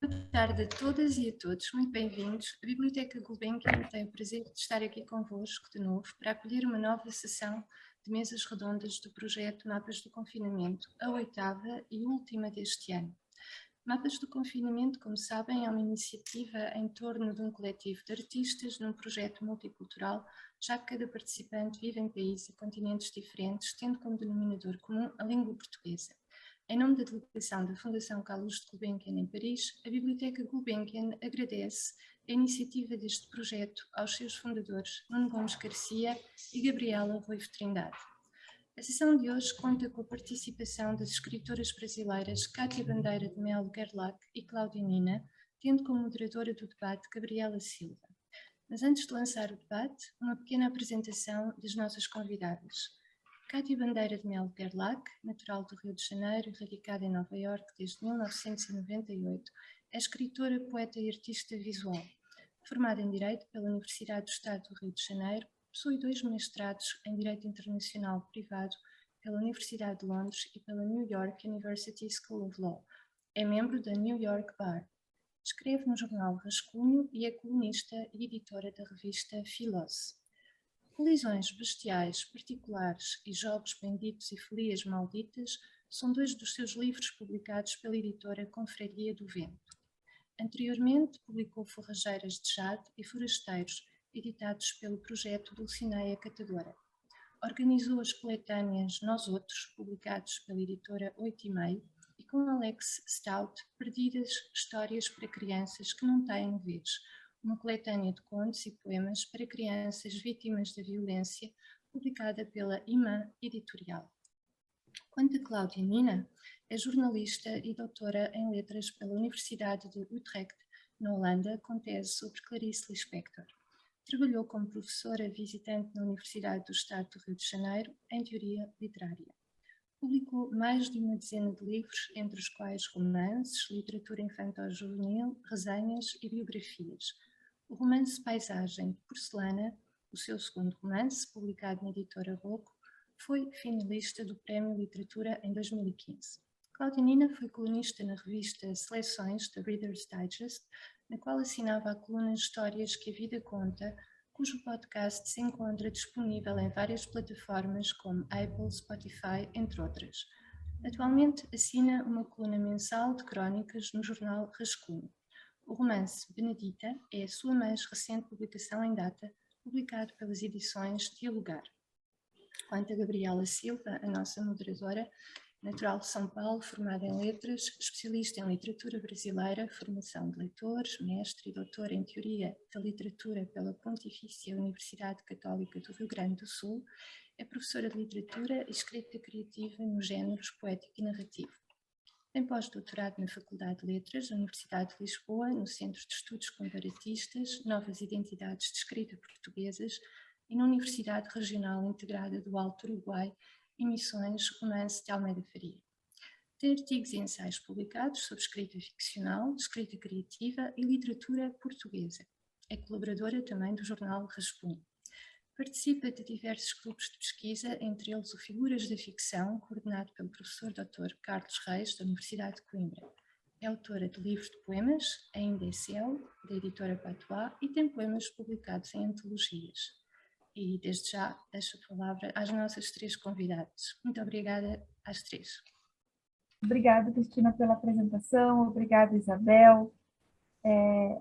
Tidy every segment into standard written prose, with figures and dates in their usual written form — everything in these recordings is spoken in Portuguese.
Boa tarde a todas e a todos, muito bem-vindos. A Biblioteca Gulbenkian tem o prazer de estar aqui convosco de novo para acolher uma nova sessão de mesas redondas do projeto Mapas do Confinamento, a oitava e última deste ano. Mapas do Confinamento, como sabem, é uma iniciativa em torno de um coletivo de artistas num projeto multicultural, já que cada participante vive em países e continentes diferentes, tendo como denominador comum a língua portuguesa. Em nome da delegação da Fundação Carlos de Gulbenkian em Paris, a Biblioteca Gulbenkian agradece a iniciativa deste projeto aos seus fundadores, Nuno Gomes Garcia e Gabriela Ruivo Trindade. A sessão de hoje conta com a participação das escritoras brasileiras Cátia Bandeira de Melo Gerlach e Cláudia Nina, tendo como moderadora do debate Gabriela Silva. Mas antes de lançar o debate, uma pequena apresentação das nossas convidadas. Cátia Bandeira de Melo Gerlach, natural do Rio de Janeiro, radicada em Nova Iorque desde 1998, é escritora, poeta e artista visual. Formada em Direito pela Universidade do Estado do Rio de Janeiro, possui 2 mestrados em Direito Internacional Privado pela Universidade de Londres e pela New York University School of Law. É membro da New York Bar. Escreve no jornal Rascunho e é colunista e editora da revista Filos. Colisões bestiais, particulares e jogos benditos e folias malditas são 2 dos seus livros publicados pela editora Confraria do Vento. Anteriormente, publicou Forrageiras de Jade e Forasteiros, editados pelo projeto Dulcineia Catadora. Organizou as coletâneas Nós Outros, publicados pela editora 8,5, e com Alex Stout, Perdidas Histórias para Crianças que não têm vez, uma coletânea de contos e poemas para crianças vítimas da violência, publicada pela Imã Editorial. Quanto a Cláudia Nina, é jornalista e doutora em letras pela Universidade de Utrecht, na Holanda, com tese sobre Clarice Lispector. Trabalhou como professora visitante na Universidade do Estado do Rio de Janeiro, em teoria literária. Publicou mais de uma dezena de livros, entre os quais romances, literatura infantil-juvenil, resenhas e biografias. O romance Paisagem de Porcelana, o seu segundo romance, publicado na editora Rocco, foi finalista do Prémio Literatura em 2015. Cláudia Nina foi colunista na revista Seleções, da Reader's Digest, na qual assinava a coluna Histórias que a Vida Conta, cujo podcast se encontra disponível em várias plataformas como Apple, Spotify, entre outras. Atualmente assina uma coluna mensal de crónicas no jornal Rascunho. O romance Benedita é a sua mais recente publicação em data, publicado pelas edições Dialogar. Quanto a Gabriela Silva, a nossa moderadora, natural de São Paulo, formada em letras, especialista em literatura brasileira, formação de leitores, mestre e doutora em teoria da literatura pela Pontifícia Universidade Católica do Rio Grande do Sul, é professora de literatura e escrita criativa nos géneros poético e narrativo. Tem pós-doutorado na Faculdade de Letras da Universidade de Lisboa, no Centro de Estudos Comparatistas, Novas Identidades de Escrita Portuguesas, e na Universidade Regional Integrada do Alto Uruguai, em Missões, Romance de Almeida Faria. Tem artigos e ensaios publicados sobre escrita ficcional, escrita criativa e literatura portuguesa. É colaboradora também do jornal Rascunho. Participa de diversos grupos de pesquisa, entre eles o Figuras da Ficção, coordenado pelo professor Dr. Carlos Reis, da Universidade de Coimbra. É autora de livros de poemas, ainda é Ciel, da editora Patois, e tem poemas publicados em antologias. E, desde já, deixo a palavra às nossas 3 convidadas. Muito obrigada às 3. Obrigada, Cristina, pela apresentação. Obrigada, Isabel.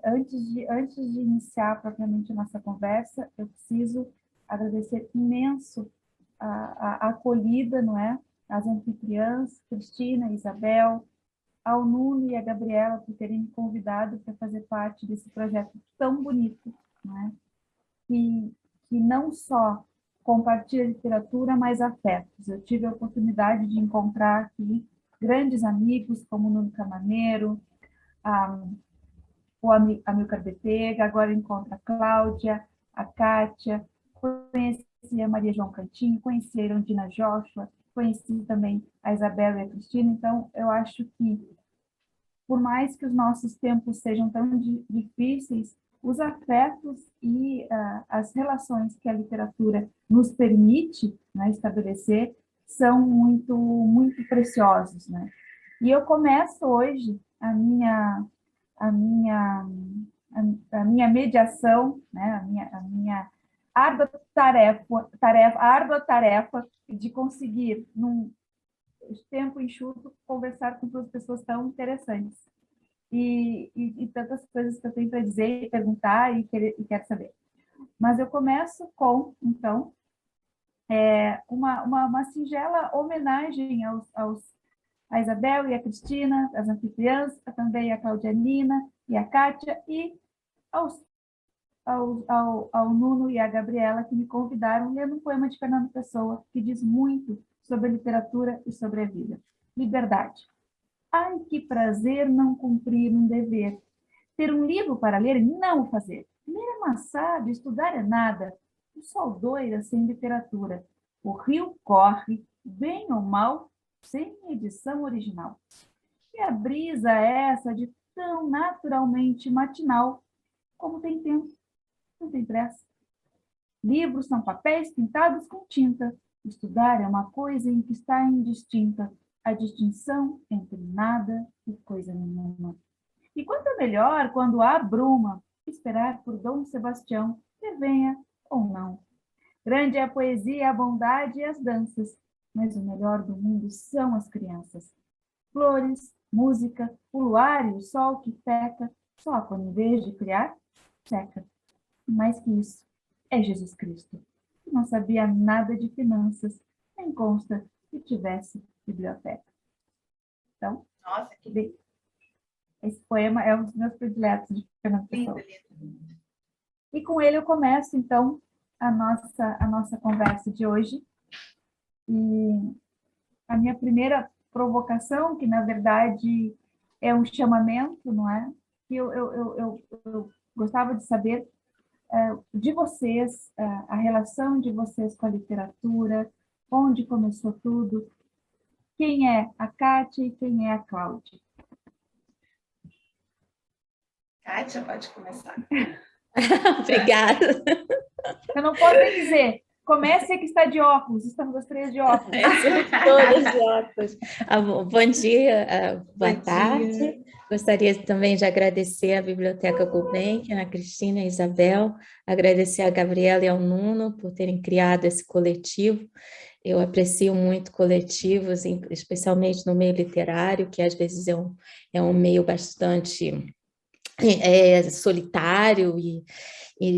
Antes de iniciar propriamente a nossa conversa, eu preciso agradecer imenso a acolhida, não é? Às anfitriãs, Cristina, Isabel, ao Nuno e a Gabriela por terem me convidado para fazer parte desse projeto tão bonito, não é? Que não só compartilha literatura, mas afetos. Eu tive a oportunidade de encontrar aqui grandes amigos, como o Nuno Camaneiro, o Amilcar Betega, agora encontro a Cláudia, a Kátia, conheci a Maria João Cantinho, conheci a Irondina Joshua, conheci também a Isabel e a Cristina. Então, eu acho que, por mais que os nossos tempos sejam tão difíceis, os afetos e as relações que a literatura nos permite, né, estabelecer são muito, muito preciosos, né? E eu começo hoje a minha a minha mediação, né? A minha árdua tarefa de conseguir, num tempo enxuto, conversar com duas pessoas tão interessantes. E tantas coisas que eu tenho para dizer, perguntar e quero saber. Mas eu começo com, então, uma singela homenagem a Isabel e a Cristina, as anfitriãs, também a Claudianina e a Kátia, e ao Nuno e à Gabriela, que me convidaram lendo um poema de Fernando Pessoa, que diz muito sobre a literatura e sobre a vida. Liberdade. Ai, que prazer não cumprir um dever. Ter um livro para ler e não o fazer. Ler é maçado, estudar é nada. O sol doira sem literatura. O rio corre, bem ou mal, sem edição original. E a brisa é essa de tão naturalmente matinal, como tem tempo, não tem pressa. Livros são papéis pintados com tinta. Estudar é uma coisa em que está indistinta a distinção entre nada e coisa nenhuma. E quanto é melhor quando há bruma, esperar por Dom Sebastião, que venha ou não. Grande é a poesia, a bondade e as danças, mas o melhor do mundo são as crianças. Flores, música, o luar e o sol que peca, só quando em vez de criar, seca. E mais que isso, é Jesus Cristo, que não sabia nada de finanças, nem consta que tivesse biblioteca. Então, Nossa, que lindo. Esse poema é um dos meus prediletos de Fernando Pessoa. Lindo. E com ele eu começo, então, a nossa conversa de hoje. E a minha primeira provocação, que na verdade é um chamamento, não é? Que eu gostava de saber de vocês, a relação de vocês com a literatura, onde começou tudo, quem é a Kátia e quem é a Cláudia. Kátia, pode começar. Obrigada. Eu não posso nem dizer, comece que está de óculos, estamos as três de óculos. Todas de óculos. Bom dia, boa tarde. Gostaria também de agradecer à Biblioteca Gulbenkian, a Cristina e a Isabel, agradecer a Gabriela e ao Nuno por terem criado esse coletivo. Eu aprecio muito coletivos, especialmente no meio literário, que às vezes é um meio bastante solitário e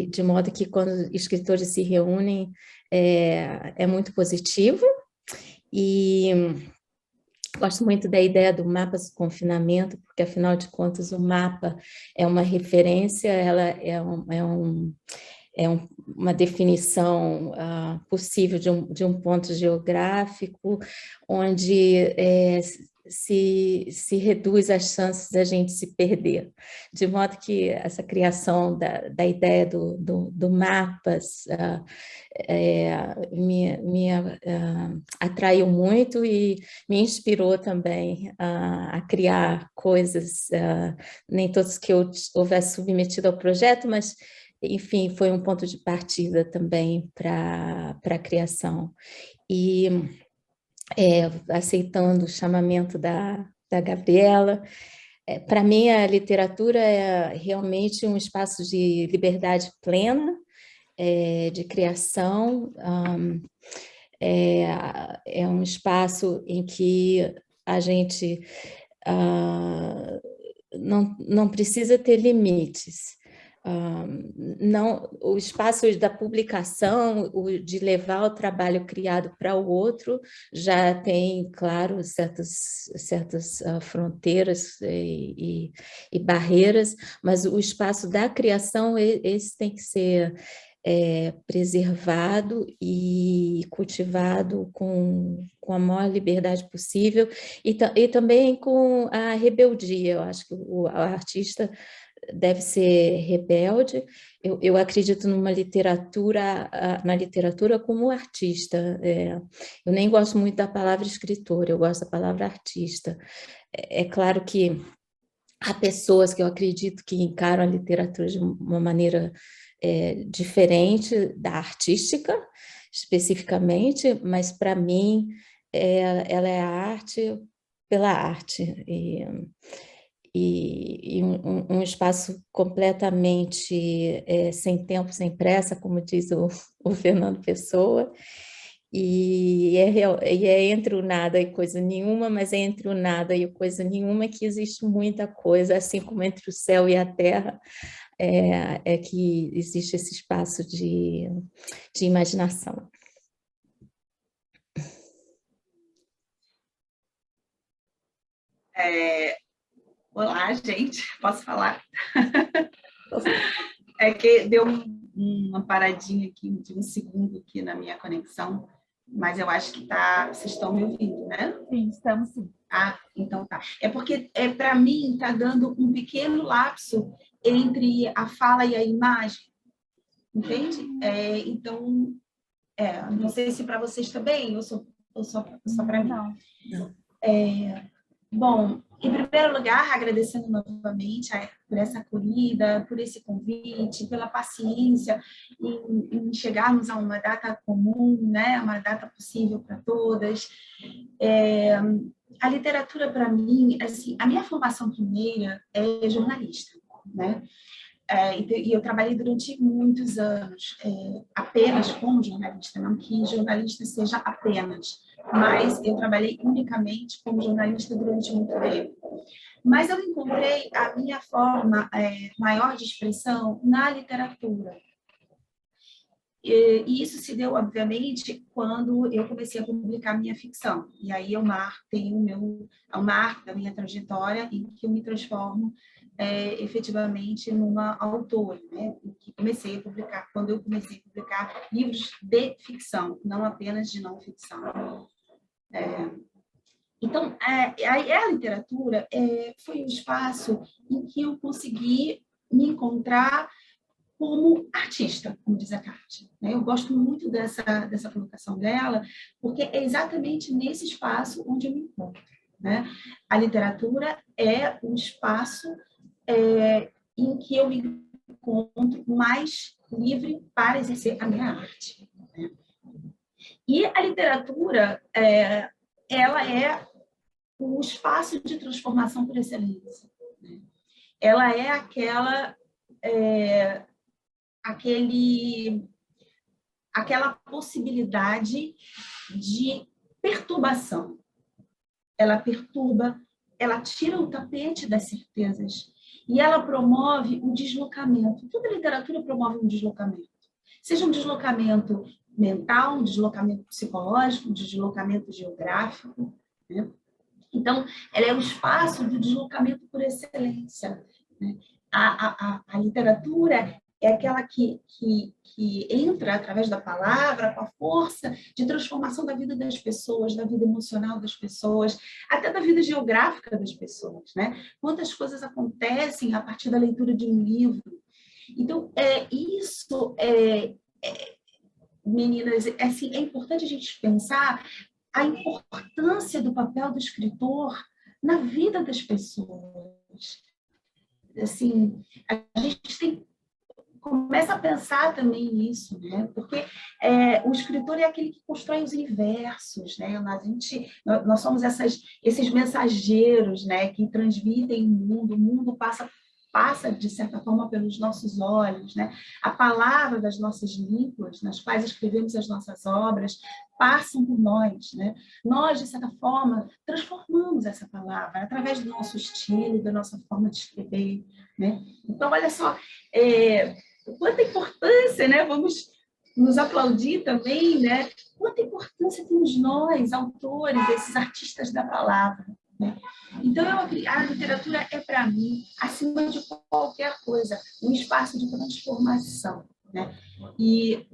de modo que quando escritores se reúnem é muito positivo. E gosto muito da ideia do mapa do confinamento, porque afinal de contas o mapa é uma referência, ela é uma definição possível de um ponto geográfico, onde se reduz as chances da gente se perder. De modo que essa criação da ideia do mapas me atraiu muito e me inspirou também a criar coisas, nem todos que eu houvesse submetido ao projeto, mas enfim, foi um ponto de partida também para a criação. E aceitando o chamamento da Gabriela, para mim a literatura é realmente um espaço de liberdade plena, de criação, é um espaço em que a gente não precisa ter limites. Não, o espaço da publicação, de levar o trabalho criado para o outro, já tem, claro, certas fronteiras e barreiras, mas o espaço da criação, esse tem que ser preservado e cultivado com a maior liberdade possível e também com a rebeldia. Eu acho que o artista deve ser rebelde. Eu acredito na literatura como artista. Eu nem gosto muito da palavra escritor, eu gosto da palavra artista. É claro que há pessoas que eu acredito que encaram a literatura de uma maneira diferente da artística, especificamente, mas para mim ela é a arte pela arte. e um espaço completamente sem tempo, sem pressa, como diz o Fernando Pessoa, e é entre o nada e coisa nenhuma, mas é entre o nada e coisa nenhuma que existe muita coisa, assim como entre o céu e a terra, é que existe esse espaço de imaginação. Olá, gente, posso falar? É que deu uma paradinha aqui de um segundo aqui na minha conexão, mas eu acho que vocês estão me ouvindo, né? Sim, estamos sim. Ah, então tá. É porque, para mim, está dando um pequeno lapso entre a fala e a imagem, entende? Então, não sei se para vocês também, ou só para mim. Não. Bom, em primeiro lugar, agradecendo novamente por essa acolhida, por esse convite, pela paciência em chegarmos a uma data comum, né? Uma data possível para todas. A literatura, para mim, assim, a minha formação primeira é jornalista, né? E eu trabalhei durante muitos anos apenas como jornalista, não que jornalista seja apenas, mas eu trabalhei unicamente como jornalista durante muito tempo. Mas eu encontrei a minha forma maior de expressão na literatura. E isso se deu, obviamente, quando eu comecei a publicar minha ficção. E aí tem um marco da minha trajetória em que eu me transformo efetivamente numa autora, né? Quando eu comecei a publicar livros de ficção, não apenas de não ficção. Então, a literatura foi um espaço em que eu consegui me encontrar como artista, como diz a Kátia. Eu gosto muito dessa colocação dela, porque é exatamente nesse espaço onde eu me encontro, né? A literatura é um espaço em que eu me encontro mais livre para exercer a minha arte, né? E a literatura, ela é o espaço de transformação por excelência, né? Ela é aquela possibilidade de perturbação. Ela perturba, ela tira o tapete das certezas e ela promove um deslocamento. Toda literatura promove um deslocamento. Seja um deslocamento mental, um deslocamento psicológico, um deslocamento geográfico, né? Então, ela é o espaço do deslocamento por excelência, né? A literatura é aquela que entra através da palavra, com a força de transformação da vida das pessoas, da vida emocional das pessoas, até da vida geográfica das pessoas, né? Quantas coisas acontecem a partir da leitura de um livro. Então, meninas, assim, é importante a gente pensar a importância do papel do escritor na vida das pessoas. Assim, a gente começa a pensar também nisso, né? Porque o escritor é aquele que constrói os universos, né? Nós somos esses mensageiros, né? Que transmitem o mundo passa, de certa forma, pelos nossos olhos, né? A palavra das nossas línguas, nas quais escrevemos as nossas obras, passam por nós, né? Nós, de certa forma, transformamos essa palavra através do nosso estilo, da nossa forma de escrever, né? Então, olha só, quanta importância, né? Vamos nos aplaudir também, né? Quanta importância temos nós, autores, esses artistas da palavra, né? Então, a literatura é, para mim, acima de qualquer coisa, um espaço de transformação, né? E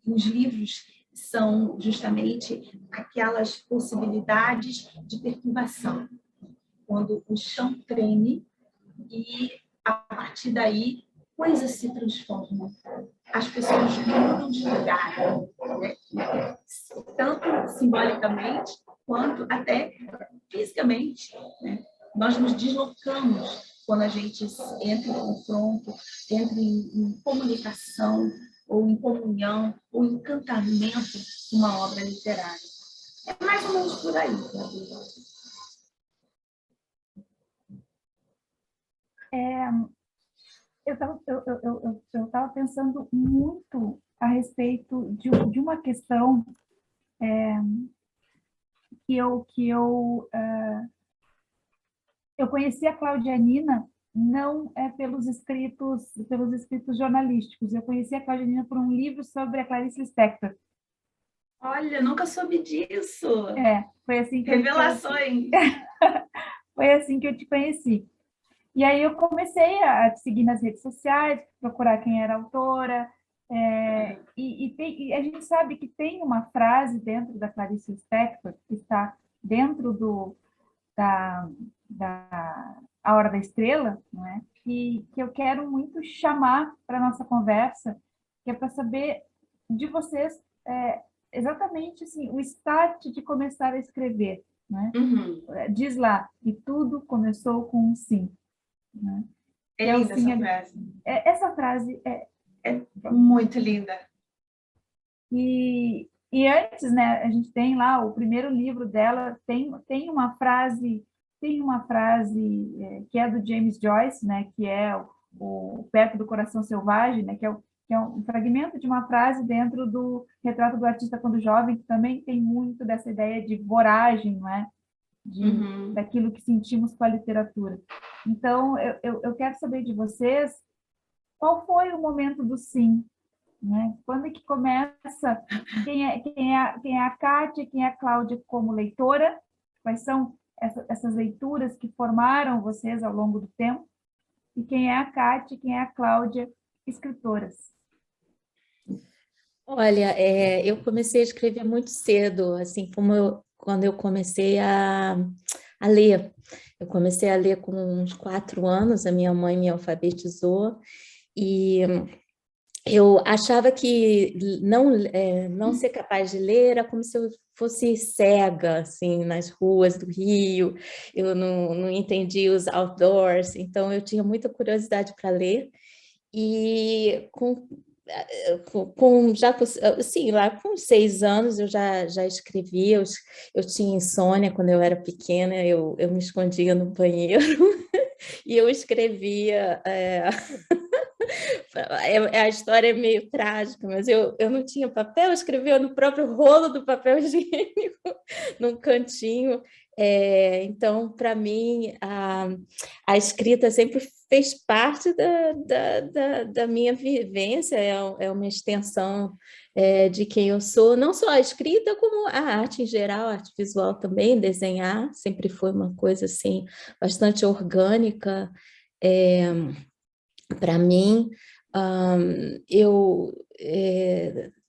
os livros são justamente aquelas possibilidades de perturbação, quando o chão treme e, a partir daí, coisas se transformam. As pessoas mudam de lugar, né? Tanto simbolicamente quanto até fisicamente, né? Nós nos deslocamos quando a gente entra em confronto, entra em comunicação, ou em comunhão, ou encantamento com uma obra literária. É mais ou menos por aí, Gabriel. eu estava pensando muito a respeito de uma questão eu conheci a Cláudia Nina não pelos escritos jornalísticos. Eu conheci a Cláudia Nina por um livro sobre a Clarice Lispector. Olha, nunca soube disso. Foi assim que Revelações. Foi assim que eu te conheci. E aí eu comecei a te seguir nas redes sociais, procurar quem era a autora, e a gente sabe que tem uma frase dentro da Clarice Lispector, que está dentro da A Hora da Estrela, não é? Que eu quero muito chamar para a nossa conversa, que é para saber de vocês exatamente assim, o start de começar a escrever. Né? Uhum. Diz lá, e tudo começou com um sim. Né? É linda essa frase. Essa frase é muito linda. E antes, né, a gente tem lá o primeiro livro dela, tem uma frase que é do James Joyce, né, que é o Perto do Coração Selvagem, né, que é um fragmento de uma frase dentro do Retrato do Artista Quando Jovem, que também tem muito dessa ideia de voragem, não é? Daquilo que sentimos com a literatura. Então, eu quero saber de vocês qual foi o momento do sim, né? Quando é que começa? Quem é a Kátia, quem é a Cláudia como leitora? Quais são essas leituras que formaram vocês ao longo do tempo? E quem é a Kátia, quem é a Cláudia, escritoras? Olha, eu comecei a escrever muito cedo, assim como quando eu comecei a ler. Eu comecei a ler com uns 4 anos, a minha mãe me alfabetizou, e eu achava que não ser capaz de ler era como se eu fosse cega, assim, nas ruas do Rio, eu não entendia os outdoors, então eu tinha muita curiosidade para ler, e lá com 6 anos eu já escrevia, eu tinha insônia quando eu era pequena, eu me escondia no banheiro e eu escrevia... A história é meio trágica, mas eu não tinha papel, eu escrevia no próprio rolo do papel higiênico, num cantinho. Então, para mim, a escrita sempre fez parte da minha vivência, é uma extensão de quem eu sou, não só a escrita, como a arte em geral, a arte visual também, desenhar, sempre foi uma coisa assim, bastante orgânica. Para mim, eu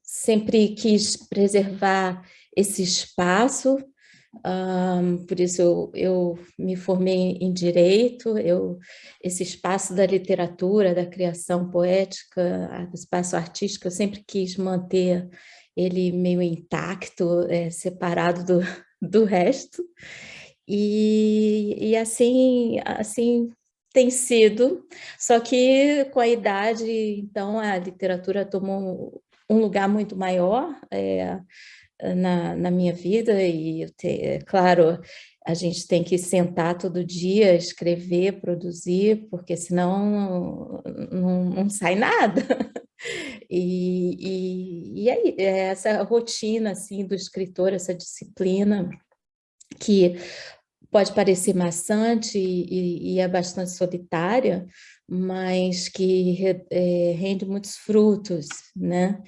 sempre quis preservar esse espaço, por isso eu me formei em Direito, esse espaço da literatura, da criação poética, do espaço artístico, eu sempre quis manter ele meio intacto, separado do resto, e assim tem sido, só que com a idade, então, a literatura tomou um lugar muito maior na minha vida, e, claro, a gente tem que sentar todo dia, escrever, produzir, porque senão não sai nada. E aí, essa rotina assim, do escritor, essa disciplina, que pode parecer maçante e é bastante solitária, mas que rende muitos frutos, né?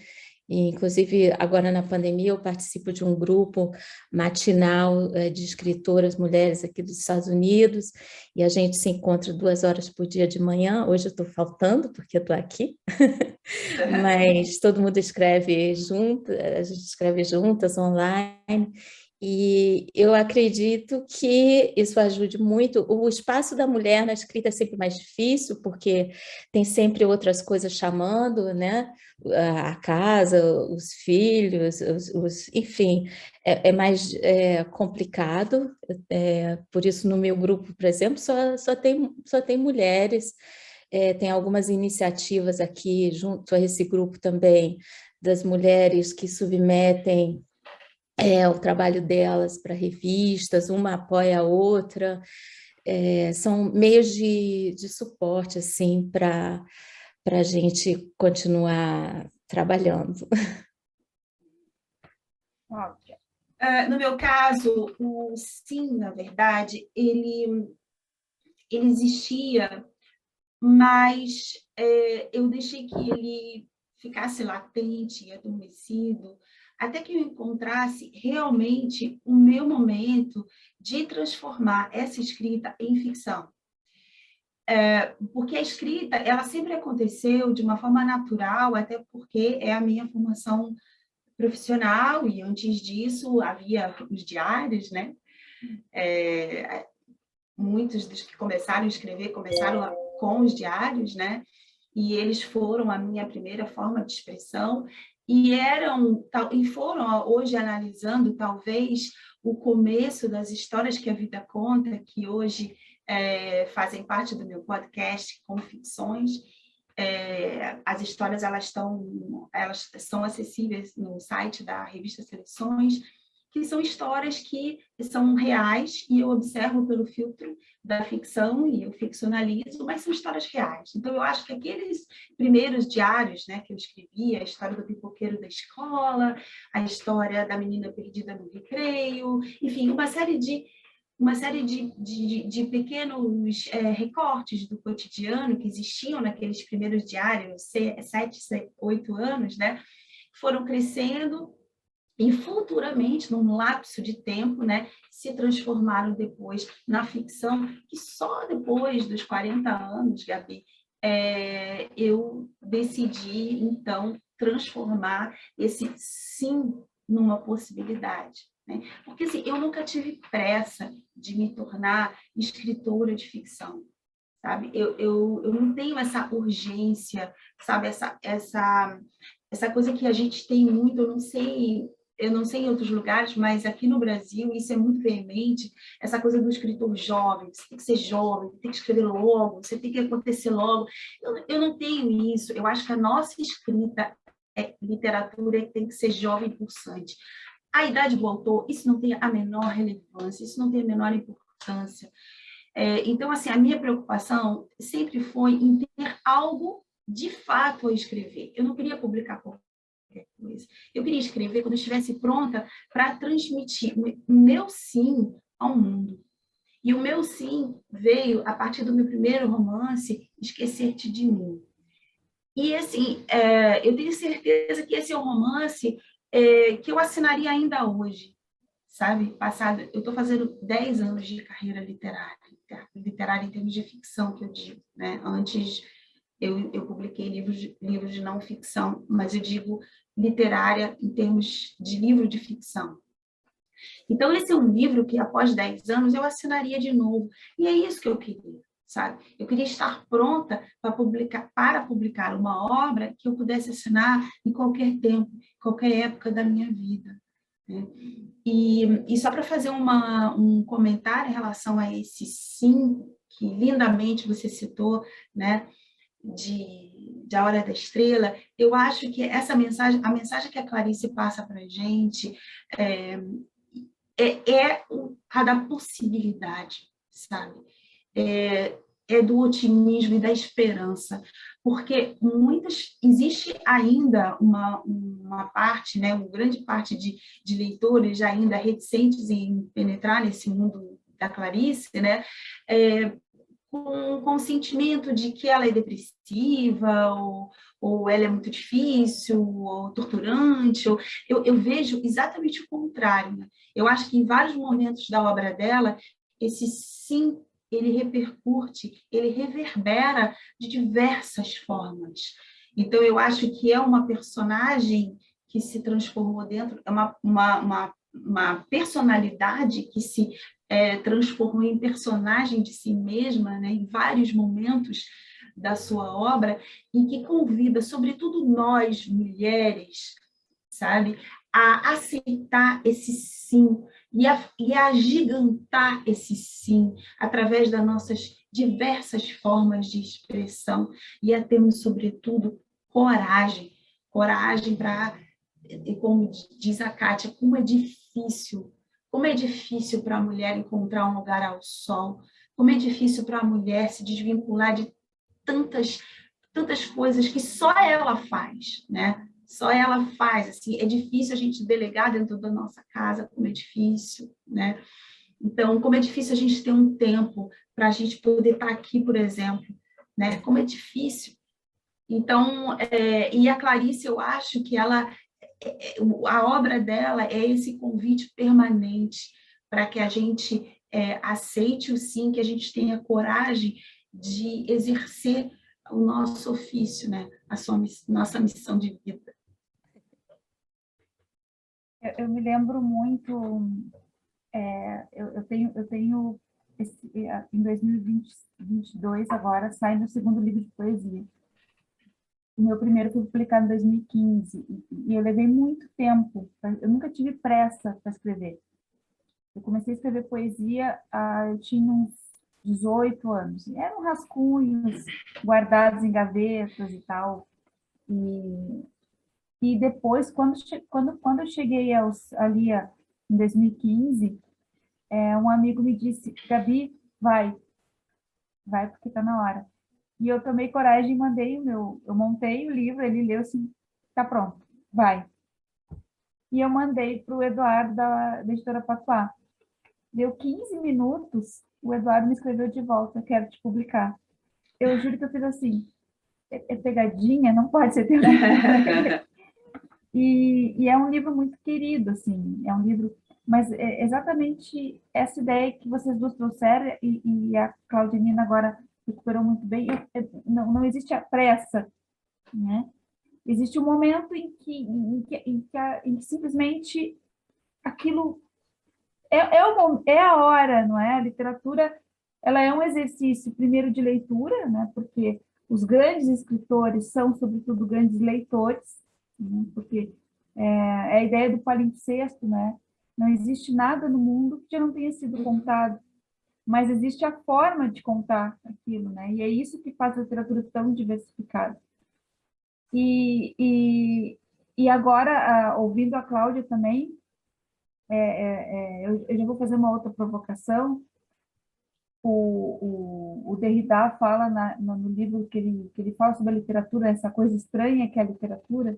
E, inclusive, agora na pandemia, eu participo de um grupo matinal de escritoras mulheres aqui dos Estados Unidos, e a gente se encontra 2 horas por dia de manhã. Hoje eu estou faltando, porque eu estou aqui, mas todo mundo escreve junto, a gente escreve juntas online. E eu acredito que isso ajude muito. O espaço da mulher na escrita é sempre mais difícil, porque tem sempre outras coisas chamando, né? A casa, os filhos, enfim, é mais complicado. Por isso, no meu grupo, por exemplo, só tem mulheres. Tem algumas iniciativas aqui, junto a esse grupo também, das mulheres que submetem o trabalho delas para revistas, uma apoia a outra. são meios de suporte, assim, para a gente continuar trabalhando. Cláudia. No meu caso, o sim, na verdade, ele existia, mas eu deixei que ele ficasse latente, adormecido, até que eu encontrasse realmente o meu momento de transformar essa escrita em ficção. Porque a escrita, ela sempre aconteceu de uma forma natural, até porque é a minha formação profissional, e antes disso havia os diários, né? Muitos dos que começaram a escrever começaram com os diários, né? E eles foram a minha primeira forma de expressão e foram hoje analisando talvez o começo das histórias que a vida conta, que hoje fazem parte do meu podcast com ficções. As histórias elas são acessíveis no site da revista Seleções, que são histórias que são reais e eu observo pelo filtro da ficção e eu ficcionalizo, mas são histórias reais. Então, eu acho que aqueles primeiros diários, né, que eu escrevi, a história do pipoqueiro da escola, a história da menina perdida no recreio, enfim, uma série de pequenos recortes do cotidiano que existiam naqueles primeiros diários, 7, 8 anos, né, foram crescendo e futuramente, num lapso de tempo, né, se transformaram depois na ficção, que só depois dos 40 anos, Gabi, eu decidi, então, transformar esse sim numa possibilidade. Né? Porque assim, eu nunca tive pressa de me tornar escritora de ficção. Sabe? Eu não tenho essa urgência, sabe? Essa coisa que a gente tem muito, eu não sei em outros lugares, mas aqui no Brasil isso é muito veemente, essa coisa do escritor jovem, você tem que ser jovem, tem que escrever logo, você tem que acontecer logo. Eu não tenho isso, eu acho que a nossa escrita, literatura tem que ser jovem e pulsante. A idade do autor, isso não tem a menor relevância, isso não tem a menor importância. Então, assim, a minha preocupação sempre foi em ter algo de fato a escrever. Eu não queria publicar qualquer coisa. Eu queria escrever quando eu estivesse pronta para transmitir o meu sim ao mundo. E o meu sim veio a partir do meu primeiro romance, Esquecer-te de Mim. E, assim, eu tenho certeza que esse é um romance que eu assinaria ainda hoje, sabe? Eu estou fazendo 10 anos de carreira literária em termos de ficção, que eu digo, né? Antes eu publiquei livros de não ficção, mas eu digo literária em termos de livro de ficção. Então, esse é um livro que, após 10 anos, eu assinaria de novo. E é isso que eu queria, sabe? Eu queria estar pronta para publicar uma obra que eu pudesse assinar em qualquer tempo, qualquer época da minha vida. Né? E só para fazer um comentário em relação a esse sim, que lindamente você citou, né? De A Hora da Estrela, eu acho que a mensagem que a Clarice passa para a gente a da possibilidade, sabe? É do otimismo e da esperança, porque existe ainda uma parte, né, uma grande parte de leitores ainda reticentes em penetrar nesse mundo da Clarice, né, com o sentimento de que ela é depressiva, ou ela é muito difícil, ou torturante. Eu vejo exatamente o contrário. Né? Eu acho que em vários momentos da obra dela, esse sim, ele repercute, ele reverbera de diversas formas. Então, eu acho que é uma personagem que se transformou dentro, é uma personalidade que se transformou em personagem de si mesma, né, em vários momentos da sua obra, e que convida, sobretudo nós, mulheres, sabe, a aceitar esse sim e a agigantar esse sim através das nossas diversas formas de expressão e a termos, sobretudo, coragem para, como diz a Kátia, como é difícil para a mulher encontrar um lugar ao sol, como é difícil para a mulher se desvincular de tantas coisas que só ela faz, né? Só ela faz, assim, é difícil a gente delegar dentro da nossa casa, como é difícil, né? Então, como é difícil a gente ter um tempo para a gente poder estar aqui, por exemplo, né? Como é difícil. Então, e a Clarice, eu acho que a obra dela é esse convite permanente para que a gente aceite o sim, que a gente tenha coragem de exercer o nosso ofício, né? Nossa missão de vida. Eu me lembro muito, eu tenho em 2022 agora, sai meu segundo livro de poesia. O meu primeiro foi publicado em 2015, e eu levei muito tempo, eu nunca tive pressa para escrever. Eu comecei a escrever poesia, eu tinha uns 18 anos, e eram rascunhos guardados em gavetas e tal, e depois, quando eu cheguei ali em 2015, um amigo me disse, Gabi, vai porque está na hora. E eu tomei coragem e eu montei o livro, ele leu assim, tá pronto, vai. E eu mandei para o Eduardo da editora Patuá. Deu 15 minutos, o Eduardo me escreveu de volta, quero te publicar. Eu juro que eu fiz assim, é pegadinha? Não pode ser pegadinha. E é um livro muito querido, assim, é um livro, mas é exatamente essa ideia que vocês duas trouxeram, e a Claudinina agora recuperou muito bem, não existe a pressa, né? Existe um momento em que simplesmente aquilo é a hora, não é? A literatura, ela é um exercício, primeiro, de leitura, né? Porque os grandes escritores são, sobretudo, grandes leitores, né? Porque é a ideia do palimpsesto, né? Não existe nada no mundo que já não tenha sido contado, mas existe a forma de contar aquilo, né? E é isso que faz a literatura tão diversificada. E agora, ouvindo a Cláudia também, eu já vou fazer uma outra provocação. O Derrida fala no livro que ele fala sobre a literatura, essa coisa estranha que é a literatura,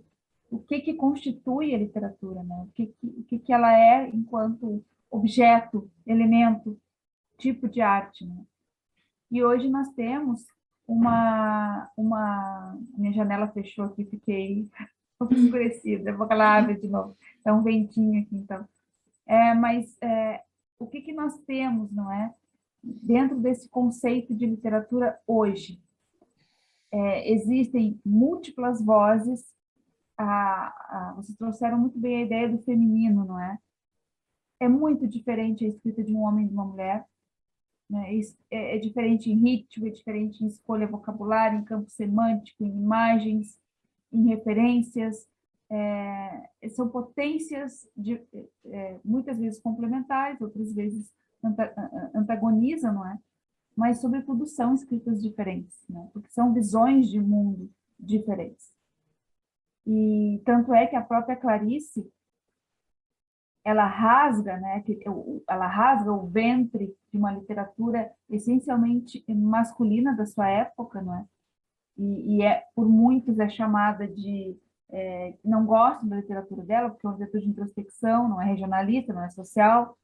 o que constitui a literatura, né? O que ela é enquanto objeto, elemento, tipo de arte, né? E hoje nós temos minha janela fechou aqui, fiquei escurecida, eu vou ela abre de novo, é um ventinho aqui, então. Mas o que nós temos, não é? Dentro desse conceito de literatura hoje, existem múltiplas vozes. Vocês trouxeram muito bem a ideia do feminino, não é? É muito diferente a escrita de um homem e de uma mulher, né? É diferente em ritmo, é diferente em escolha vocabulária, em campo semântico, em imagens, em referências. São potências muitas vezes complementares, outras vezes antagonizam, não é? Mas, sobretudo, são escritas diferentes, né? Porque são visões de mundo diferentes. E tanto é que a própria Clarice, ela rasga, né? Ela rasga o ventre de uma literatura essencialmente masculina da sua época, não é? E por muitos é chamada de não gostam da literatura dela, porque é uma literatura de introspecção, não é regionalista, não é social.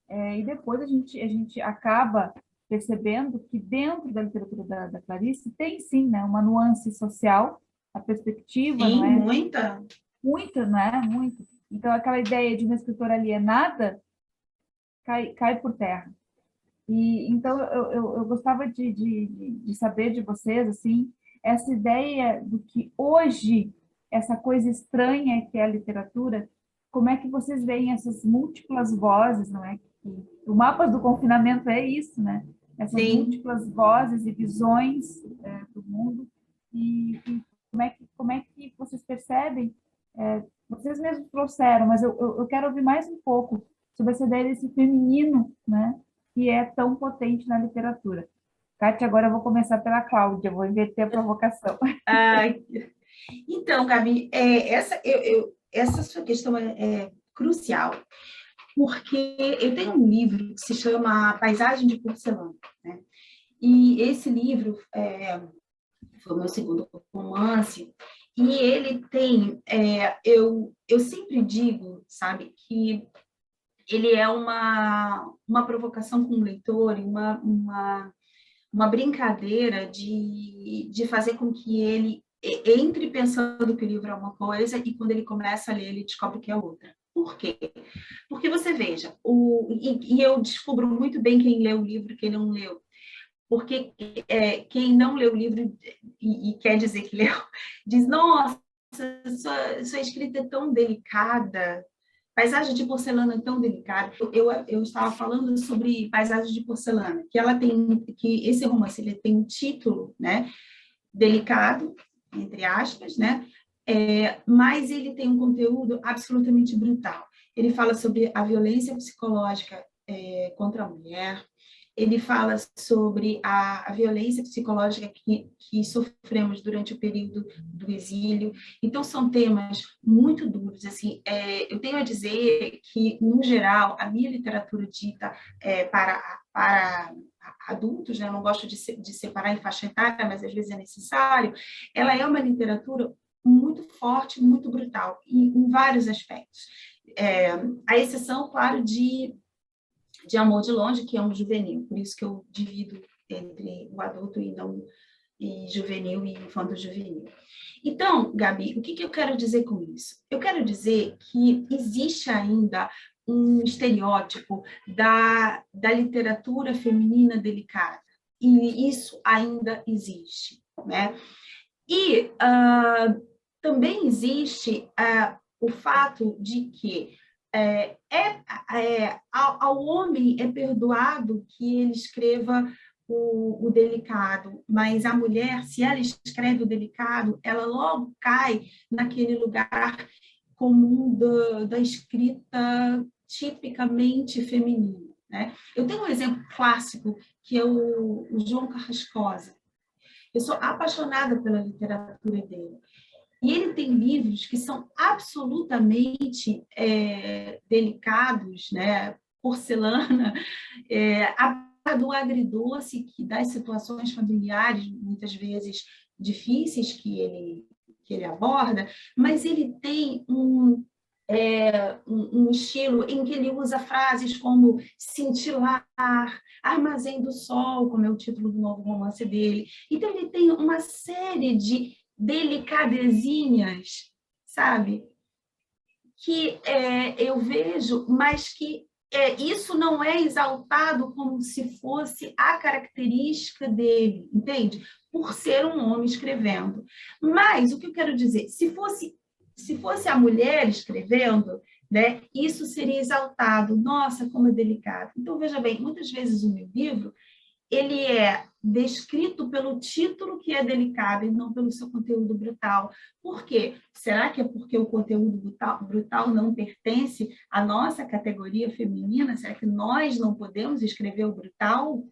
E depois a gente acaba percebendo que dentro da literatura da Clarice tem, sim, né, uma nuance social, a perspectiva, sim, não é? muita. Muito, não é? Muito. Então, aquela ideia de uma escritora alienada cai por terra. E então eu gostava de saber de vocês, assim, essa ideia do que hoje, essa coisa estranha que é a literatura, como é que vocês veem essas múltiplas vozes, não é? O mapa do confinamento é isso, né? Essas Sim. múltiplas vozes e visões do mundo, e como é que vocês percebem? Vocês mesmos trouxeram, mas eu quero ouvir mais um pouco sobre essa ideia desse feminino, né? Que é tão potente na literatura. Kátia, agora eu vou começar pela Cláudia, vou inverter a provocação. Então, Gabi, essa sua questão é crucial, porque eu tenho um livro que se chama Paisagem de Porcelana, né? E esse livro foi o meu segundo romance, e ele tem, eu sempre digo, sabe, que ele é uma provocação com o leitor, uma brincadeira de fazer com que ele entre pensando que o livro é uma coisa e quando ele começa a ler, ele descobre que é outra. Por quê? Porque você veja, e eu descubro muito bem quem leu o livro e quem não leu. Porque quem não leu o livro e quer dizer que leu, diz, nossa, sua escrita é tão delicada, Paisagem de Porcelana é tão delicada. Eu estava falando sobre Paisagem de Porcelana, que esse romance ele tem um título, né, delicado, entre aspas, né, mas ele tem um conteúdo absolutamente brutal. Ele fala sobre a violência psicológica contra a mulher, ele fala sobre a violência psicológica que sofremos durante o período do exílio. Então, são temas muito duros. Assim, eu tenho a dizer que, no geral, a minha literatura dita para adultos, né? Eu não gosto de separar em faixa etária, mas às vezes é necessário, ela é uma literatura muito forte, muito brutal, em vários aspectos. A exceção, claro, de Amor de Longe, que é um juvenil, por isso que eu divido entre o adulto e juvenil e infanto-juvenil. Então, Gabi, o que eu quero dizer com isso? Eu quero dizer que existe ainda um estereótipo da literatura feminina delicada, e isso ainda existe, né? E também existe o fato de que ao homem é perdoado que ele escreva o delicado, mas a mulher, se ela escreve o delicado, ela logo cai naquele lugar comum da escrita tipicamente feminina, né? Eu tenho um exemplo clássico, que é o João Carrascosa. Eu sou apaixonada pela literatura dele. E ele tem livros que são absolutamente delicados, né? Porcelana, a do agridoce, que das situações familiares, muitas vezes difíceis, que ele aborda, mas ele tem um estilo em que ele usa frases como cintilar, armazém do sol, como é o título do novo romance dele. Então, ele tem uma série de delicadezinhas, sabe? Que eu vejo, mas que isso não é exaltado como se fosse a característica dele, entende? Por ser um homem escrevendo. Mas, o que eu quero dizer, se fosse a mulher escrevendo, né, isso seria exaltado. Nossa, como é delicado. Então, veja bem, muitas vezes o meu livro ele é descrito pelo título, que é delicado, e não pelo seu conteúdo brutal. Por quê? Será que é porque o conteúdo brutal não pertence à nossa categoria feminina? Será que nós não podemos escrever o brutal?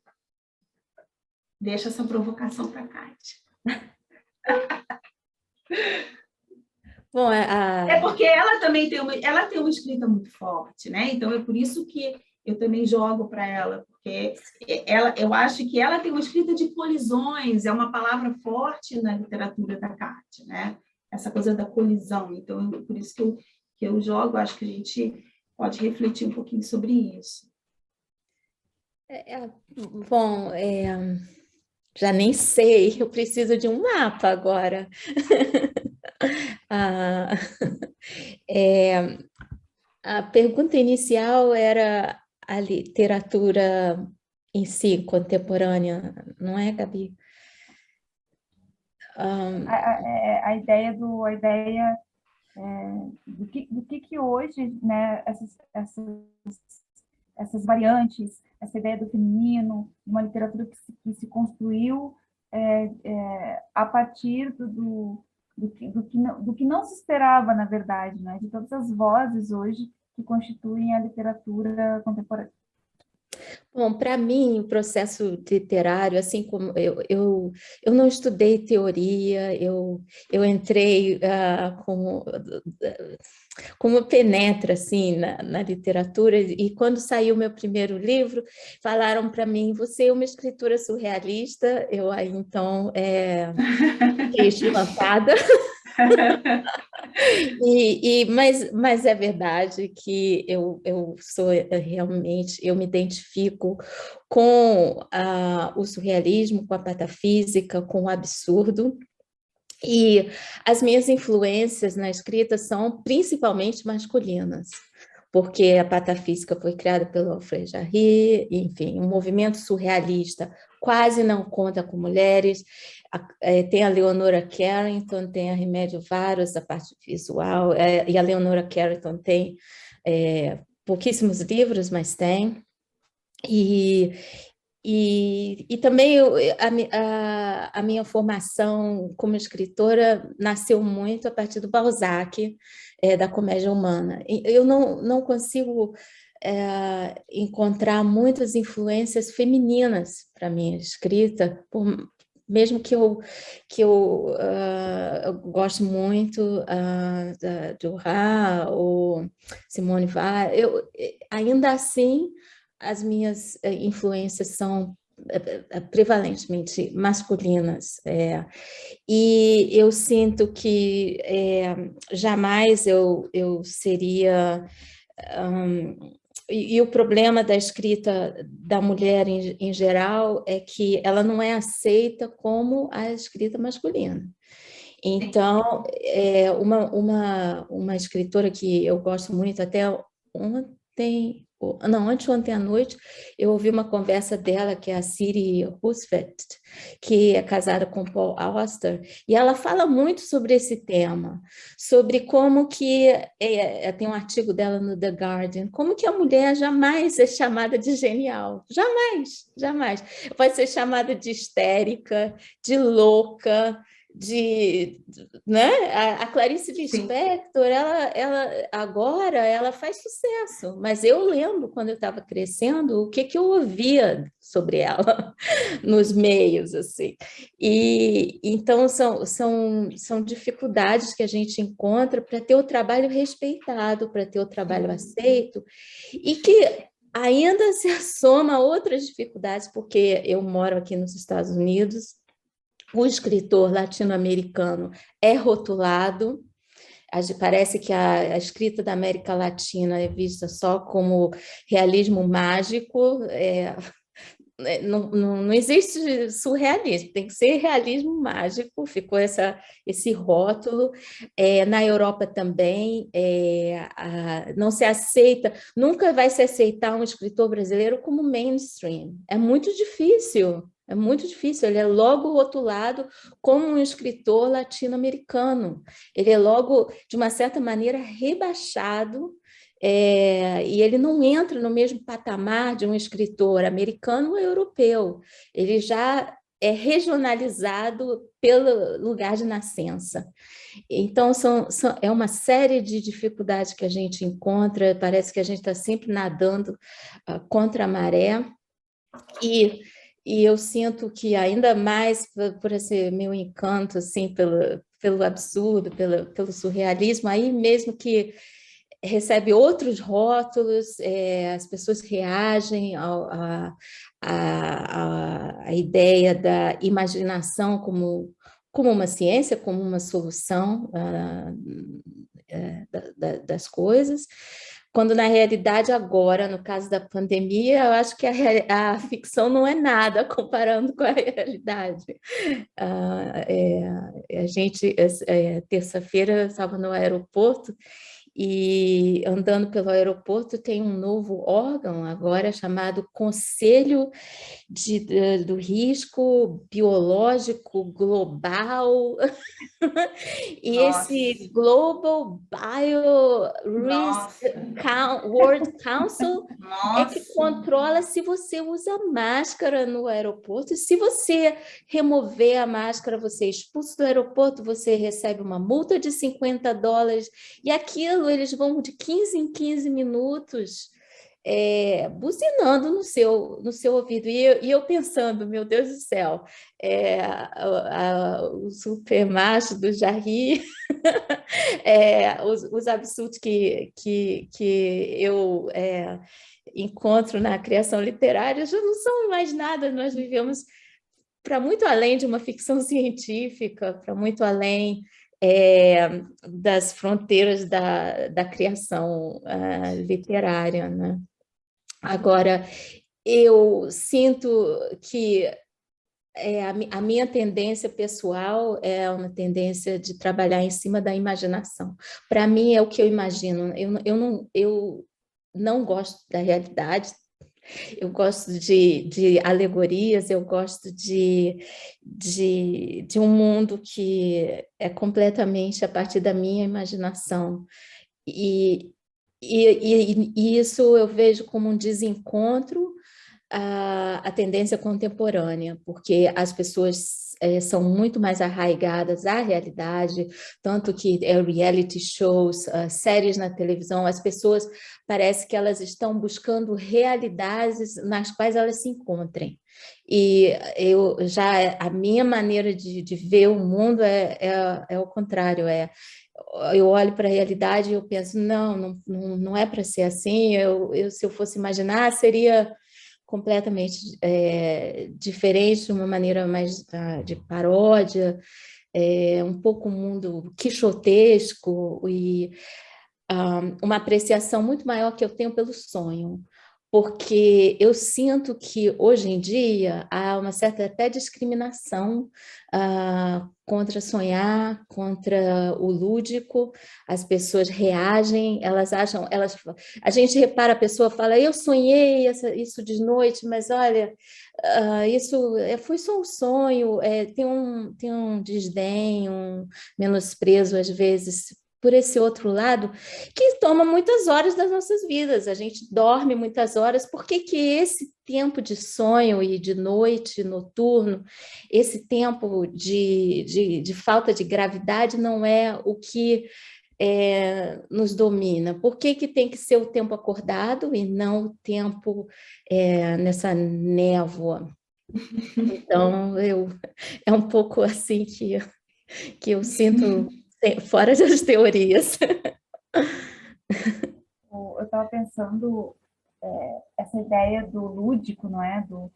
Deixa essa provocação para a Kátia. Bom, porque ela também tem uma escrita muito forte, né? Então, é por isso que eu também jogo para ela, porque eu acho que ela tem uma escrita de colisões, é uma palavra forte na literatura da Kátia, né? Essa coisa da colisão. Então, por isso que eu jogo, acho que a gente pode refletir um pouquinho sobre isso. Bom, já nem sei, eu preciso de um mapa agora. A pergunta inicial era a literatura em si, contemporânea, não é, Gabi? A ideia do que hoje, né, essas variantes, essa ideia do feminino, uma literatura que se construiu a partir do que não se esperava, na verdade, né, de todas as vozes hoje que constituem a literatura contemporânea. Bom, para mim, o processo literário, assim como eu não estudei teoria, eu entrei como penetra assim na literatura, e quando saiu meu primeiro livro, falaram para mim, você é uma escritora surrealista, eu aí então fiquei espantada. Mas é verdade que eu sou realmente, eu me identifico com o surrealismo, com a patafísica, com o absurdo, e as minhas influências na escrita são principalmente masculinas, porque a patafísica foi criada pelo Alfred Jarry, enfim, o movimento surrealista quase não conta com mulheres, tem a Leonora Carrington, tem a Remédio Varos, a parte visual, e a Leonora Carrington tem pouquíssimos livros, mas tem, e também a minha formação como escritora nasceu muito a partir do Balzac, da comédia humana. Eu não consigo encontrar muitas influências femininas para a minha escrita, mesmo que eu gosto muito da Duras ou Simone Weil, ainda assim as minhas influências são prevalentemente masculinas, e eu sinto que jamais eu seria... E o problema da escrita da mulher em geral é que ela não é aceita como a escrita masculina. Então, uma escritora que eu gosto muito, até anteontem à noite, eu ouvi uma conversa dela, que é a Siri Husvet, que é casada com Paul Auster, e ela fala muito sobre esse tema, sobre como que, tem um artigo dela no The Guardian, como que a mulher jamais é chamada de genial, jamais, jamais. Pode ser chamada de histérica, de louca, né? A Clarice Lispector, ela agora ela faz sucesso, mas eu lembro quando eu estava crescendo o que eu ouvia sobre ela nos meios, assim. E então são dificuldades que a gente encontra para ter o trabalho respeitado, para ter o trabalho aceito, e que ainda se assoma a outras dificuldades, porque eu moro aqui nos Estados Unidos. O escritor latino-americano é rotulado, parece que a escrita da América Latina é vista só como realismo mágico, não existe surrealismo, tem que ser realismo mágico, ficou esse rótulo. Na Europa também, não se aceita, nunca vai se aceitar um escritor brasileiro como mainstream, é muito difícil. É muito difícil, ele é logo rotulado como um escritor latino-americano. Ele é logo, de uma certa maneira, rebaixado, e ele não entra no mesmo patamar de um escritor americano ou europeu. Ele já é regionalizado pelo lugar de nascença. Então, é uma série de dificuldades que a gente encontra, parece que a gente está sempre nadando contra a maré, e eu sinto que ainda mais por esse meu encanto, assim, pelo absurdo, pelo surrealismo, aí mesmo que recebe outros rótulos, as pessoas reagem à ideia da imaginação como uma ciência, como uma solução das coisas, quando na realidade agora, no caso da pandemia, eu acho que a ficção não é nada comparando com a realidade. A gente, terça-feira, estava no aeroporto, e andando pelo aeroporto tem um novo órgão agora chamado Conselho do Risco Biológico Global, e esse Global Biorisk World Council é que controla se você usa máscara no aeroporto, e se você remover a máscara, você é expulso do aeroporto, você recebe uma multa de $50, e aquilo eles vão de 15 em 15 minutos buzinando no seu ouvido. E eu pensando, meu Deus do céu, o super macho do Jarry, os absurdos que eu encontro na criação literária já não são mais nada, nós vivemos para muito além de uma ficção científica, para muito além das fronteiras da criação literária, né? Agora, eu sinto que a minha tendência pessoal é uma tendência de trabalhar em cima da imaginação. Para mim, é o que eu imagino. Eu não gosto da realidade, eu gosto de alegorias, eu gosto de um mundo que é completamente a partir da minha imaginação. E isso eu vejo como um desencontro à tendência contemporânea, porque as pessoas são muito mais arraigadas à realidade, tanto que reality shows, séries na televisão, as pessoas parece que elas estão buscando realidades nas quais elas se encontrem. E a minha maneira de ver o mundo é o contrário, eu olho para a realidade e eu penso, não é para ser assim, se eu fosse imaginar, seria completamente diferente, de uma maneira mais de paródia, um pouco um mundo quixotesco e uma apreciação muito maior que eu tenho pelo sonho, porque eu sinto que hoje em dia há uma certa até discriminação contra sonhar, contra o lúdico, as pessoas reagem, elas acham, a gente repara, a pessoa fala, eu sonhei isso de noite, mas olha, isso foi só um sonho, tem um desdém, um menosprezo às vezes por esse outro lado, que toma muitas horas das nossas vidas, a gente dorme muitas horas, por que esse tempo de sonho e de noite, noturno, esse tempo de falta de gravidade não é o que nos domina? Por que tem que ser o tempo acordado e não o tempo nessa névoa? Então, é um pouco assim que eu sinto fora das teorias. Eu estava pensando essa ideia do lúdico, não é? Do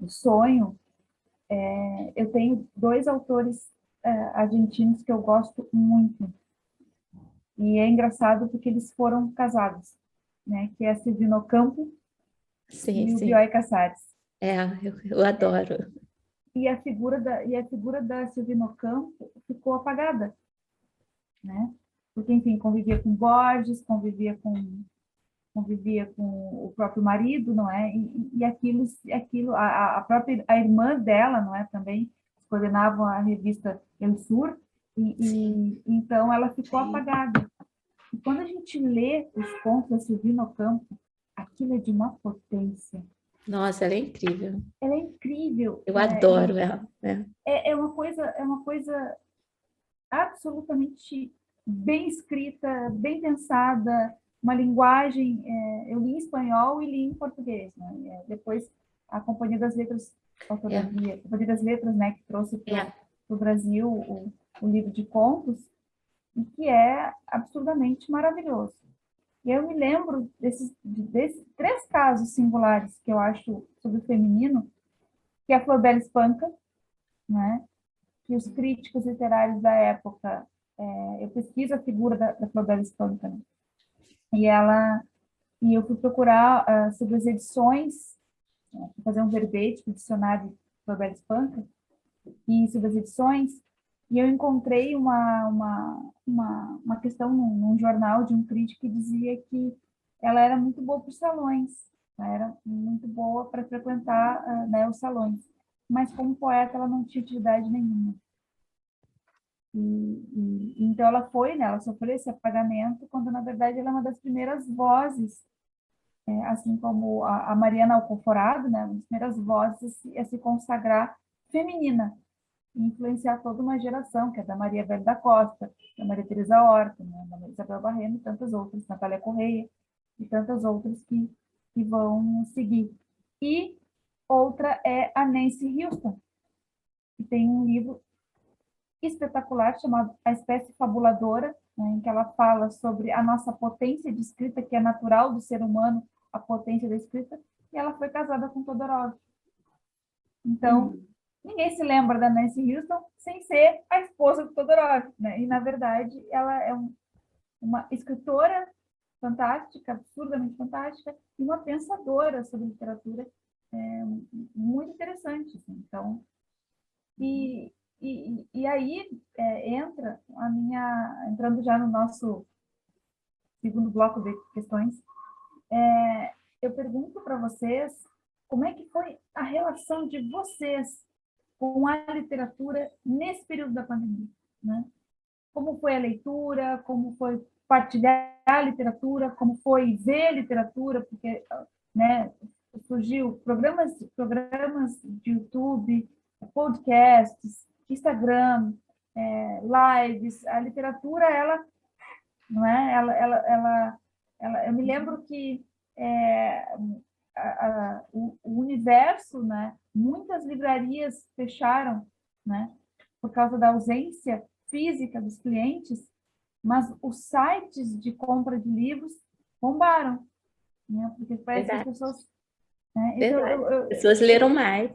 sonho. Eu tenho 2 autores argentinos que eu gosto muito. E é engraçado porque eles foram casados, né? Que é a Silvina Ocampo e o Bioy Casares. Eu adoro. E a figura da Silvina Ocampo ficou apagada, né? Porque, enfim, convivia com Borges, convivia com o próprio marido, não é? E aquilo a própria irmã dela, não é? Também coordenavam a revista El Sur, e então ela ficou apagada. E quando a gente lê os contos da Silvina Ocampo, aquilo é de uma potência. Nossa, ela é incrível. Ela é incrível. Eu adoro ela. É uma coisa absolutamente bem escrita, bem pensada, uma linguagem, eu li em espanhol e li em português, né? Depois a Companhia das Letras, a Companhia das Letras, né, que trouxe para o Brasil o livro de contos, e que é absurdamente maravilhoso. E eu me lembro desses 3 casos singulares que eu acho sobre o feminino, que é a Flor Bela Espanca, né? Que os críticos literários da época, eu pesquiso a figura da Flor Bela Espanca, né? E eu fui procurar sobre as edições, fazer um verbete para o dicionário de Flor Bela Espanca, e sobre as edições, e eu encontrei uma questão num jornal de um crítico que dizia que ela era muito boa para os salões, ela era muito boa para frequentar né, os salões, mas como poeta ela não tinha utilidade nenhuma. Então ela foi, né, ela sofreu esse apagamento, quando na verdade ela é uma das primeiras vozes, assim como a Mariana Alcoforado, né, uma das primeiras vozes a se consagrar feminina, e influenciar toda uma geração, que é da Maria Velho da Costa, da Maria Teresa Horta, né, da Isabel Barreno e tantas outras, Natália Correia, e tantas outras que que vão seguir. E outra é a Nancy Houston, que tem um livro espetacular chamado A Espécie Fabuladora, né, em que ela fala sobre a nossa potência de escrita, que é natural do ser humano, a potência da escrita, e ela foi casada com Todorov. Então, ninguém se lembra da Nancy Houston sem ser a esposa do Todorov, né? E, na verdade, ela é uma escritora fantástica, absurdamente fantástica, e uma pensadora sobre literatura muito interessante. Assim. Então, e aí entra entrando já no nosso segundo bloco de questões, eu pergunto para vocês como é que foi a relação de vocês com a literatura nesse período da pandemia, né? Como foi a leitura, como foi partilhar a literatura, como foi ver literatura, porque, né, surgiu programas de YouTube, podcasts, Instagram, lives. A literatura, ela, não é? Eu me lembro que o universo, né? Muitas livrarias fecharam, né? Por causa da ausência física dos clientes, mas os sites de compra de livros bombaram, né? Porque parece que as pessoas... Né? Então, As pessoas leram mais.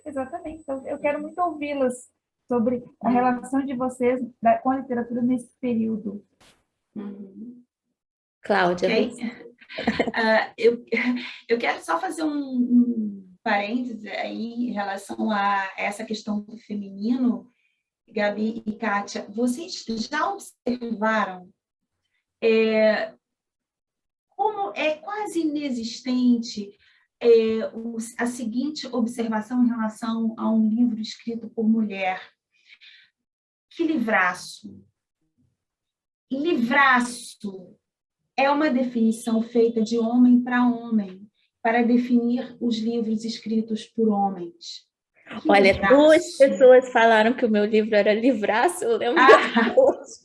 Exatamente. Então, eu quero muito ouvi-las sobre a relação de vocês com a literatura nesse período. Cláudia. Okay. Eu quero só fazer um parêntese aí em relação a essa questão do feminino, Gabi e Kátia. Vocês já observaram como é quase inexistente a seguinte observação em relação a um livro escrito por mulher? Que livraço! Livraço é uma definição feita de homem para homem, para definir os livros escritos por homens. Que Olha, livraço. 2 pessoas falaram que o meu livro era livraço, eu lembro hoje.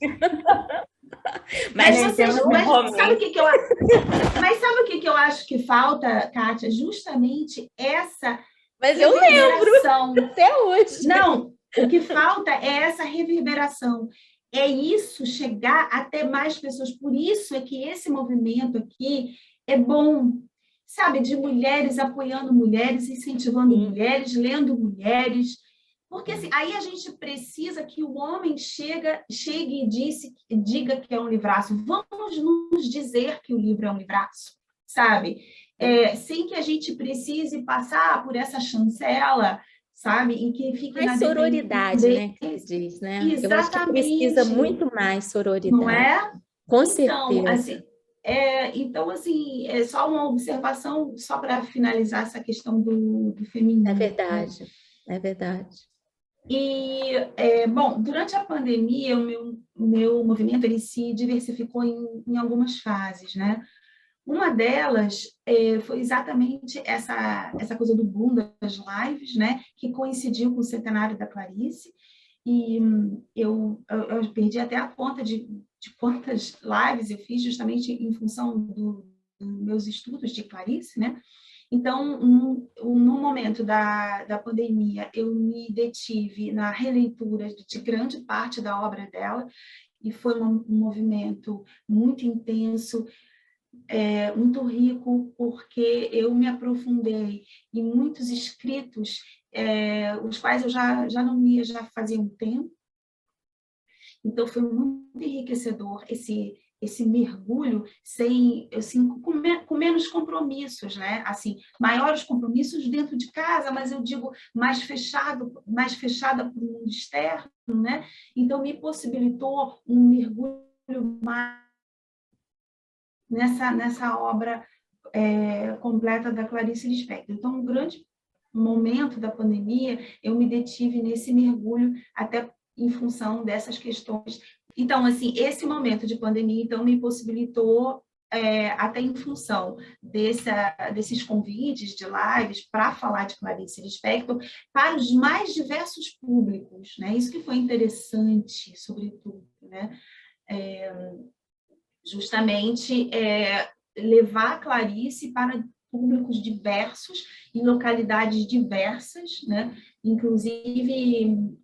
Mas sabe o que eu acho? Mas sabe o que eu acho que falta, Kátia? Justamente essa Mas eu lembro até hoje. Não, o que falta é essa reverberação. É isso, chegar até mais pessoas. Por isso é que esse movimento aqui é bom, sabe? De mulheres apoiando mulheres, incentivando mulheres, lendo mulheres. Porque assim, aí a gente precisa que o homem chegue e diga que é um livraço. Vamos nos dizer que o livro é um livraço, sabe? Sem que a gente precise passar por essa chancela, sabe? E que fique mais sororidade, né? Que diz, né? Exatamente. Eu acho que precisa muito mais sororidade. Não é? Com então, certeza. Assim, é só uma observação, só para finalizar essa questão do feminino. É verdade, é verdade. E, bom, durante a pandemia, o meu movimento ele se diversificou em algumas fases, né? Uma delas foi exatamente essa coisa do boom das lives, né? Que coincidiu com o centenário da Clarice. E eu perdi até a conta de quantas lives eu fiz justamente em função dos meus estudos de Clarice, né? Então, no momento da pandemia, eu me detive na releitura de grande parte da obra dela, e foi um movimento muito intenso, muito rico, porque eu me aprofundei em muitos escritos, os quais eu já não lia já fazia um tempo. Então, foi muito enriquecedor esse mergulho com menos compromissos, né? Assim, maiores compromissos dentro de casa, mas eu digo mais fechada para o mundo externo, né? Então, me possibilitou um mergulho mais nessa obra completa da Clarice Lispector. Então, um grande momento da pandemia, eu me detive nesse mergulho até em função dessas questões. Então, assim, esse momento de pandemia, então, me possibilitou, até em função desses convites de lives para falar de Clarice Lispector, para os mais diversos públicos, né? Isso que foi interessante, sobretudo, né? Justamente levar a Clarice para públicos diversos, em localidades diversas, né? Inclusive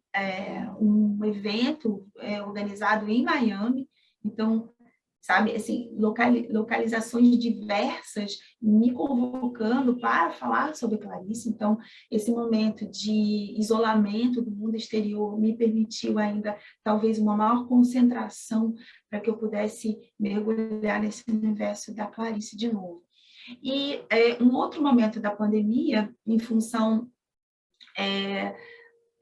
um evento organizado em Miami, então, sabe, assim, localizações diversas me convocando para falar sobre Clarice. Então, esse momento de isolamento do mundo exterior me permitiu ainda, talvez, uma maior concentração para que eu pudesse mergulhar nesse universo da Clarice de novo. E um outro momento da pandemia, em função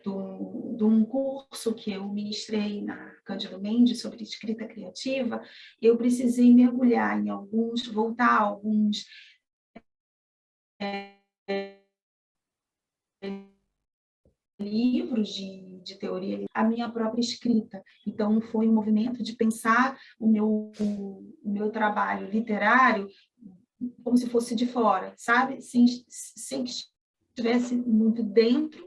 de um curso que eu ministrei na Cândido Mendes sobre escrita criativa, eu precisei mergulhar em alguns, voltar a alguns livros de teoria, a minha própria escrita. Então, foi um movimento de pensar o meu trabalho literário como se fosse de fora, sabe? Sem que estivesse muito dentro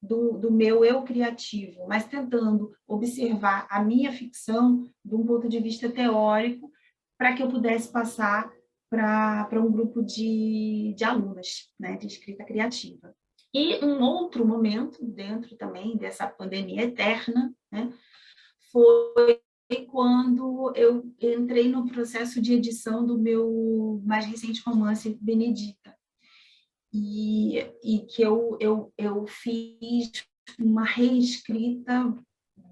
do meu eu criativo, mas tentando observar a minha ficção de um ponto de vista teórico, para que eu pudesse passar para um grupo de alunas, né, de escrita criativa. E um outro momento, dentro também dessa pandemia eterna, né, foi quando eu entrei no processo de edição do meu mais recente romance, Benedita. E que eu fiz uma reescrita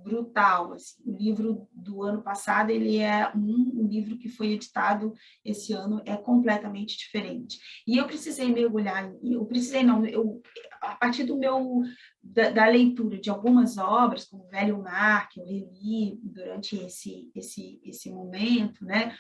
brutal. Assim. O livro do ano passado, ele é um livro que foi editado esse ano, é completamente diferente. E eu precisei mergulhar, a partir da leitura de algumas obras, como Velho Mar, que eu reli durante esse momento, né?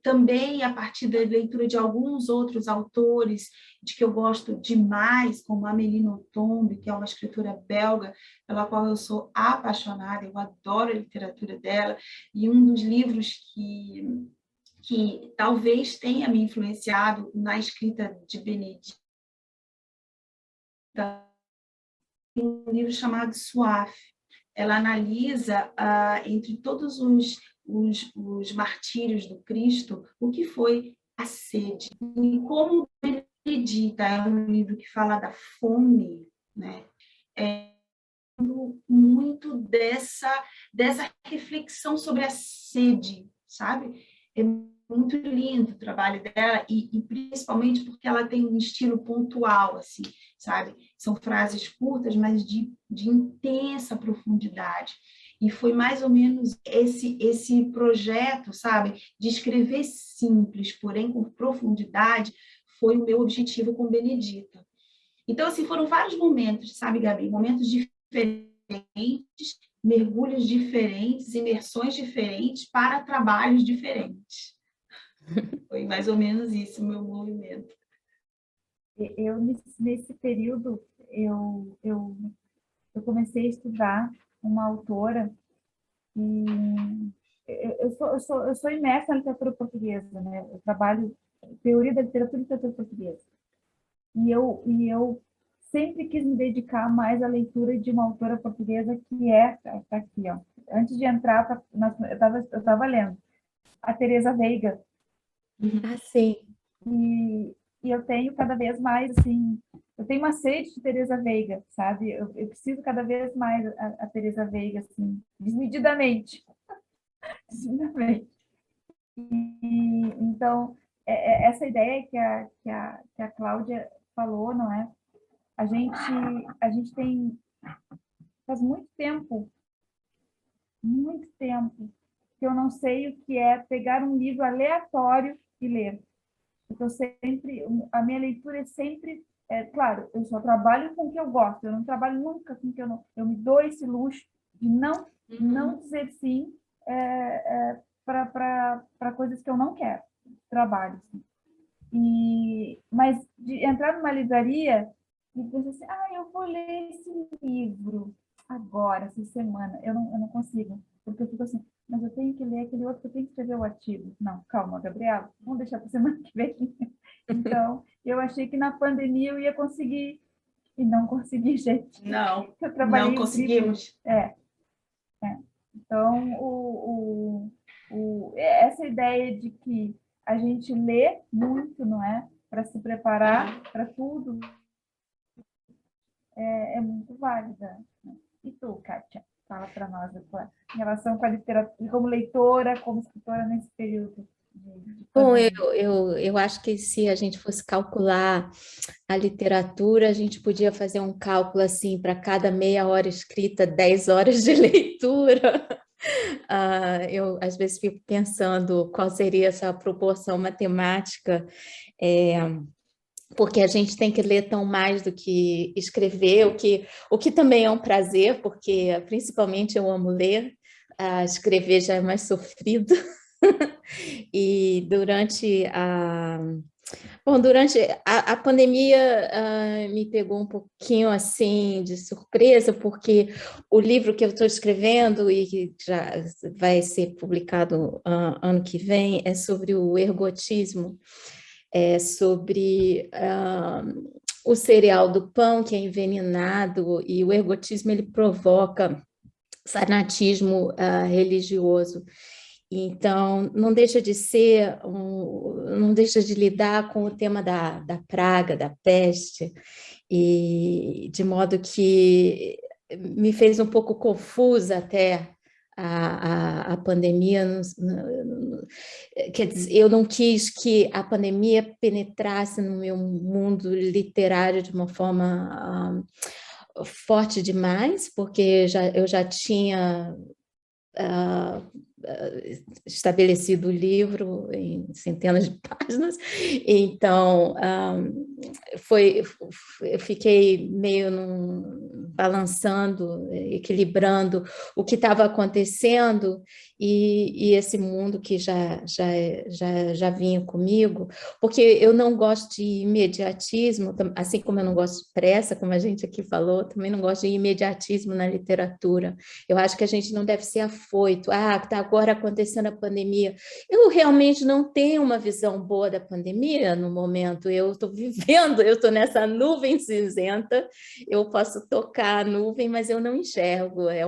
Também a partir da leitura de alguns outros autores de que eu gosto demais, como Amélie Nothomb, que é uma escritora belga, pela qual eu sou apaixonada, eu adoro a literatura dela, e um dos livros que talvez tenha me influenciado na escrita de Benedita, um livro chamado Soif. Ela analisa, entre todos os martírios do Cristo, o que foi a sede. E como Benedita é um livro que fala da fome, né? Muito dessa reflexão sobre a sede, sabe? É muito lindo o trabalho dela, e principalmente porque ela tem um estilo pontual, assim, sabe? São frases curtas, mas de intensa profundidade. E foi mais ou menos esse projeto, sabe? De escrever simples, porém com profundidade, foi o meu objetivo com Benedita. Então, assim, foram vários momentos, sabe, Gabi? Momentos diferentes, mergulhos diferentes, imersões diferentes para trabalhos diferentes. Foi mais ou menos isso o meu movimento. Eu, nesse período, eu comecei a estudar uma autora e eu sou imersa na literatura portuguesa, né? Eu trabalho teoria da literatura e literatura portuguesa. E eu sempre quis me dedicar mais à leitura de uma autora portuguesa que tá aqui, ó. Antes de entrar, eu estava lendo a Teresa Veiga. Ah, sim. E eu tenho cada vez mais, assim, eu tenho uma sede de Teresa Veiga, sabe? Eu preciso cada vez mais a Teresa Veiga, assim, desmedidamente. Desmedidamente. Então, essa ideia que a Cláudia falou, não é? A gente tem, faz muito tempo, que eu não sei o que é pegar um livro aleatório e ler. Eu sempre, a minha leitura é sempre, claro, eu só trabalho com o que eu gosto, eu não trabalho nunca com o que eu não, eu me dou esse luxo de não dizer sim para coisas que eu não quero, trabalho. Assim. Mas de entrar numa livraria e pensar assim, eu vou ler esse livro agora, essa semana, eu não consigo, porque eu fico assim, mas eu tenho que ler aquele outro, eu tenho que escrever o artigo. Não, calma, Gabriela, vamos deixar para semana que vem. Então, eu achei que na pandemia eu ia conseguir, e não consegui, gente. Não, eu trabalhei não conseguimos. Então, essa ideia de que a gente lê muito, não é? Para se preparar para tudo, é muito válida. Né? E tu, Kátia, fala para nós em relação com a literatura, como leitora, como escritora nesse período de Bom, pandemia. eu acho que se a gente fosse calcular a literatura, a gente podia fazer um cálculo assim, para cada meia hora escrita, 10 horas de leitura. Eu, às vezes, fico pensando qual seria essa proporção matemática, porque a gente tem que ler tão mais do que escrever, o que também é um prazer, porque, principalmente, eu amo ler, escrever já é mais sofrido. E durante a pandemia me pegou um pouquinho assim de surpresa, porque o livro que eu estou escrevendo e que já vai ser publicado ano que vem é sobre o ergotismo, é sobre o cereal do pão que é envenenado, e o ergotismo ele provoca fanatismo religioso. Então, não deixa de ser, não deixa de lidar com o tema da praga, da peste, e de modo que me fez um pouco confusa até a pandemia. Quer dizer, eu não quis que a pandemia penetrasse no meu mundo literário de uma forma forte demais, porque eu já tinha estabelecido o livro em centenas de páginas, então eu fiquei meio balançando, equilibrando o que estava acontecendo e esse mundo que já vinha comigo, porque eu não gosto de imediatismo, assim como eu não gosto de pressa, como a gente aqui falou, também não gosto de imediatismo na literatura. Eu acho que a gente não deve ser afoito. Está agora acontecendo a pandemia. Eu realmente não tenho uma visão boa da pandemia no momento. Eu estou vivendo, eu estou nessa nuvem cinzenta, eu posso tocar a nuvem, mas eu não enxergo. É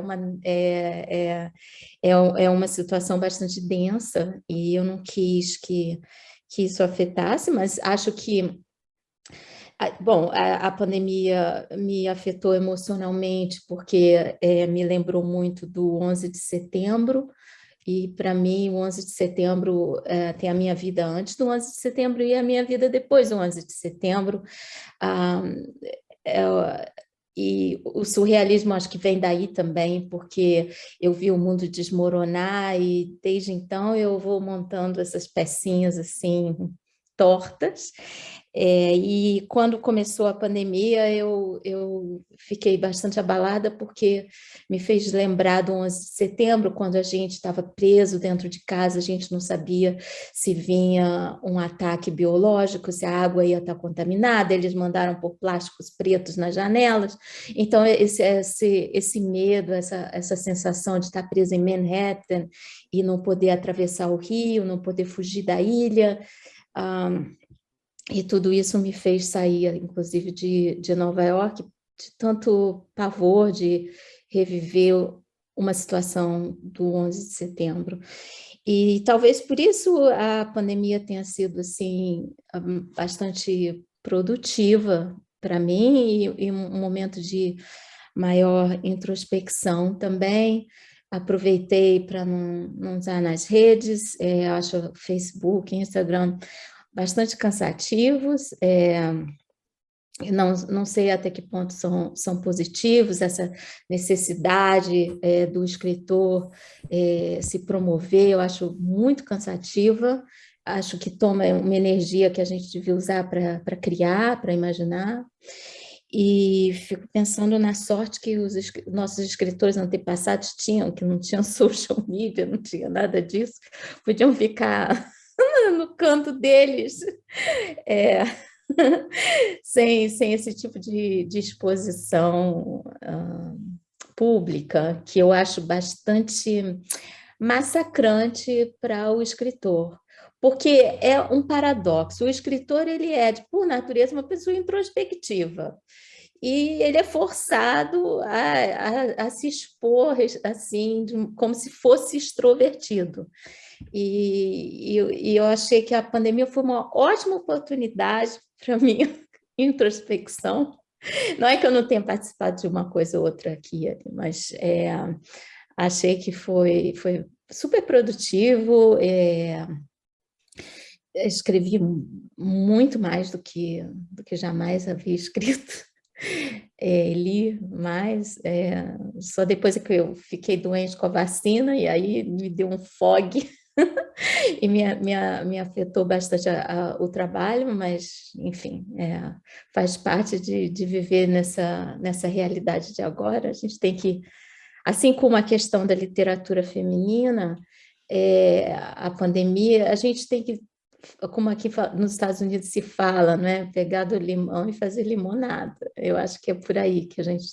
uma situação bastante densa e eu não quis que isso afetasse, mas acho que bom, a pandemia me afetou emocionalmente porque me lembrou muito do 11 de setembro, e para mim o 11 de setembro tem a minha vida antes do 11 de setembro e a minha vida depois do 11 de setembro. Ah, e o surrealismo acho que vem daí também, porque eu vi o mundo desmoronar e desde então eu vou montando essas pecinhas assim tortas. E quando começou a pandemia, eu fiquei bastante abalada, porque me fez lembrar do 11 de setembro, quando a gente estava preso dentro de casa, a gente não sabia se vinha um ataque biológico, se a água ia estar contaminada, eles mandaram pôr plásticos pretos nas janelas. Então, esse medo, essa sensação de estar preso em Manhattan e não poder atravessar o rio, não poder fugir da ilha, e tudo isso me fez sair, inclusive, de Nova York, de tanto pavor de reviver uma situação do 11 de setembro. E talvez por isso a pandemia tenha sido assim bastante produtiva para mim, e um momento de maior introspecção também. Aproveitei para não usar nas redes, acho Facebook, Instagram bastante cansativos, não sei até que ponto são positivos, essa necessidade do escritor se promover, eu acho muito cansativa, acho que toma uma energia que a gente devia usar para criar, para imaginar, e fico pensando na sorte que os nossos escritores antepassados tinham, que não tinham social media, não tinha nada disso, podiam ficar no canto deles, sem esse tipo de exposição pública, que eu acho bastante massacrante para o escritor, porque é um paradoxo. O escritor, ele é, por natureza, uma pessoa introspectiva, e ele é forçado a se expor assim, como se fosse extrovertido. e eu achei que a pandemia foi uma ótima oportunidade para minha introspecção. Não é que eu não tenha participado de uma coisa ou outra aqui, mas achei que foi super produtivo, escrevi muito mais do que jamais havia escrito, li mais, só depois que eu fiquei doente com a vacina, e aí me deu um fog, e me afetou bastante o trabalho, mas, enfim, faz parte de viver nessa realidade de agora. A gente tem que, assim como a questão da literatura feminina, a pandemia, a gente tem que, como aqui nos Estados Unidos se fala, né? Pegar do limão e fazer limonada. Eu acho que é por aí que a gente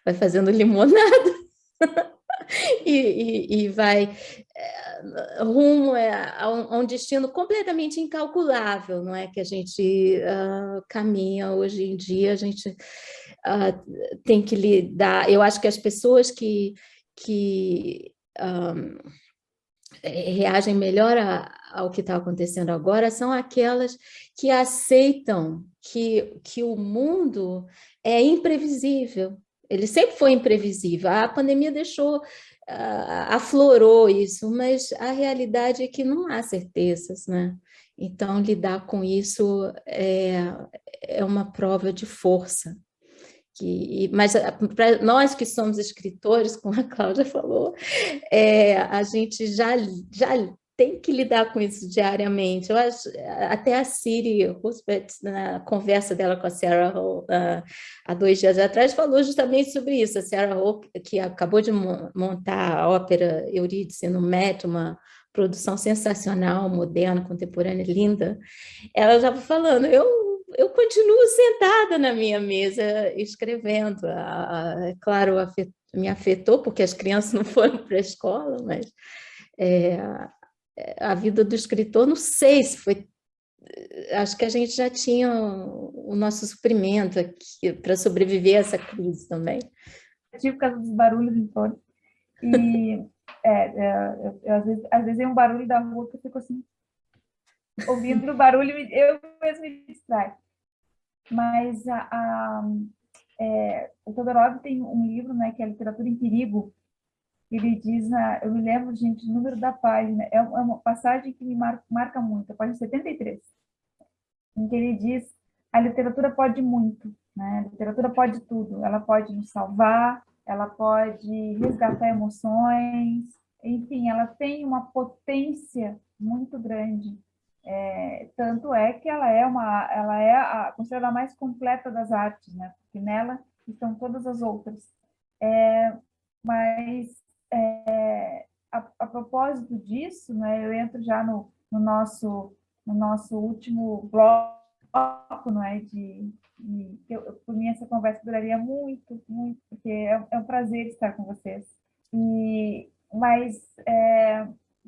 vai fazendo limonada e vai rumo a um destino completamente incalculável, não é? Que a gente caminha hoje em dia, a gente tem que lidar. Eu acho que as pessoas que reagem melhor ao que está acontecendo agora são aquelas que aceitam que o mundo é imprevisível. Ele sempre foi imprevisível. A pandemia aflorou isso, mas a realidade é que não há certezas, né? Então, lidar com isso é uma prova de força. Mas para nós que somos escritores, como a Cláudia falou, a gente já tem que lidar com isso diariamente. Eu acho, até a Siri Roosevelt, na conversa dela com a Sarah Hall, há 2 dias atrás, falou justamente sobre isso. A Sarah Hall, que acabou de montar a ópera Eurídice no Met, uma produção sensacional, moderna, contemporânea, linda, ela estava falando, eu continuo sentada na minha mesa escrevendo. Claro, me afetou, porque as crianças não foram para a escola, mas a vida do escritor, não sei se foi... Acho que a gente já tinha o nosso suprimento aqui para sobreviver a essa crise também. Eu tive por causa dos barulhos em torno. E às vezes é um barulho da rua que eu fico assim, ouvindo o barulho, eu mesmo me distraio. Mas o Todorov tem um livro, né, que é Literatura em Perigo. Ele diz, eu me lembro, gente, o número da página, é uma passagem que me marca muito, a página 73, em que ele diz, a literatura pode muito, né? A literatura pode tudo, ela pode nos salvar, ela pode resgatar emoções, enfim, ela tem uma potência muito grande. Tanto é que ela é considerada a mais completa das artes, né? Porque nela estão todas as outras. Mas a propósito disso, né? Eu entro já no nosso último bloco, não é? Por mim essa conversa duraria muito, muito, porque é um prazer estar com vocês. Mas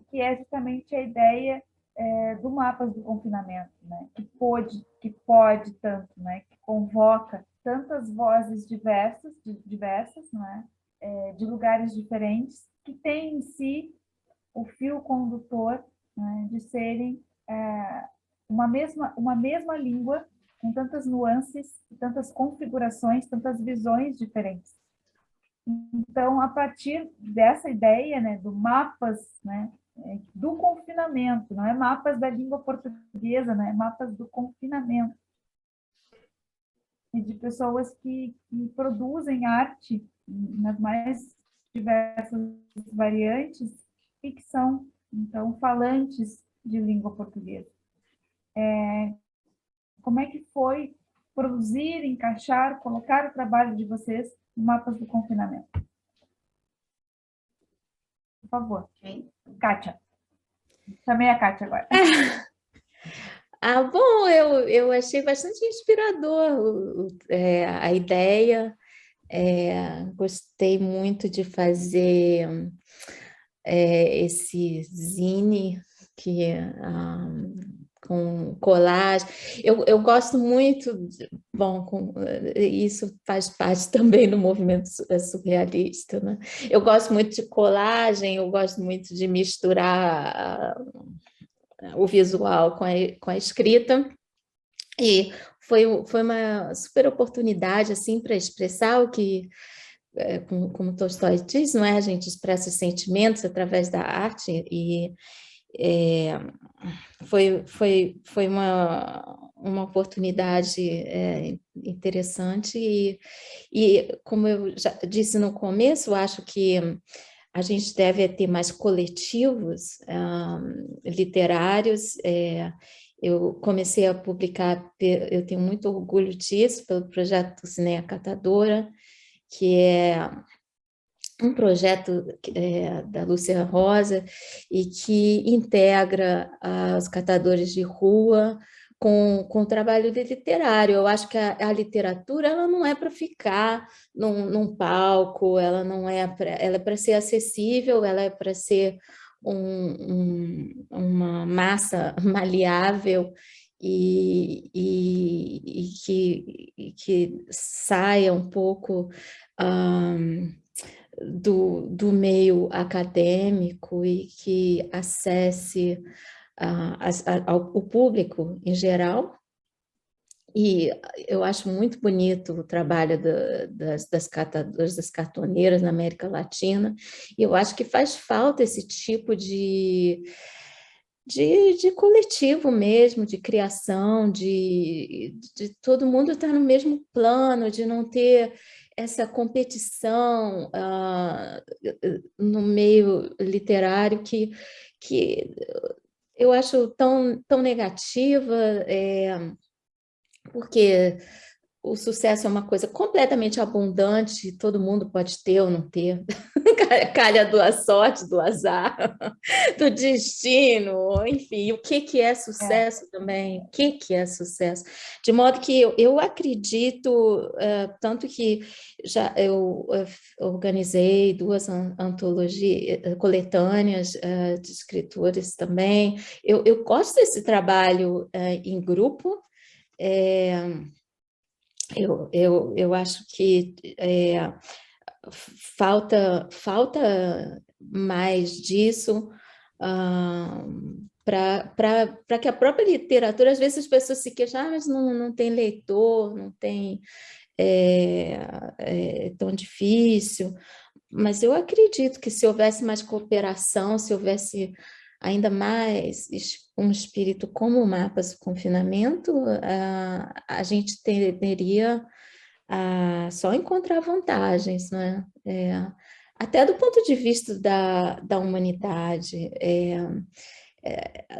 que é justamente a ideia do Mapas do Confinamento, né? que pode tanto, né? Que convoca tantas vozes diversas, né? De lugares diferentes, que tem em si o fio condutor, né? De serem uma mesma língua, com tantas nuances, tantas configurações, tantas visões diferentes. Então, a partir dessa ideia, né, do mapas, né, do confinamento, não é mapas da língua portuguesa, né, mapas do confinamento, e de pessoas que produzem arte nas mais diversas variantes e que são, então, falantes de língua portuguesa. Como é que foi produzir, encaixar, colocar o trabalho de vocês no Mapas do Confinamento? Por favor. Okay. Kátia. Chamei a Kátia agora. Bom, eu achei bastante inspirador a ideia. Gostei muito de fazer esse zine que com colagem. Eu gosto muito, isso faz parte também do movimento surrealista, né? Eu gosto muito de colagem, eu gosto muito de misturar o visual com a escrita, e foi uma super oportunidade assim para expressar o que, como Tolstói diz, não é? A gente expressa sentimentos através da arte, e é, foi uma oportunidade interessante, como eu já disse no começo, eu acho que a gente deve ter mais coletivos literários. Eu comecei a publicar, eu tenho muito orgulho disso, pelo projeto Cineia Catadora, que é um projeto da Lúcia Rosa, e que integra os catadores de rua com o trabalho literário. Eu acho que a literatura, ela não é para ficar num palco, ela não é ela é para ser acessível, ela é para ser uma massa maleável, que saia um pouco do meio acadêmico, e que acesse ao público em geral. E eu acho muito bonito o trabalho das catadoras, das cartoneiras na América Latina, e eu acho que faz falta esse tipo de coletivo mesmo, de criação, de todo mundo estar no mesmo plano, de não ter essa competição no meio literário que eu acho tão negativa, porque o sucesso é uma coisa completamente abundante, todo mundo pode ter ou não ter, calha da sorte, do azar, do destino, enfim, o que é sucesso também, o que é sucesso? De modo que eu acredito, tanto que já eu organizei 2 antologias, coletâneas de escritores também. Eu gosto desse trabalho em grupo. Eu acho que falta mais disso, para que a própria literatura, às vezes as pessoas se queixam, mas não tem leitor, não tem, é tão difícil. Mas eu acredito que se houvesse mais cooperação, se houvesse ainda mais um espírito como o Mapas do Confinamento, a gente teria só encontrar vantagens, né? Até do ponto de vista da humanidade.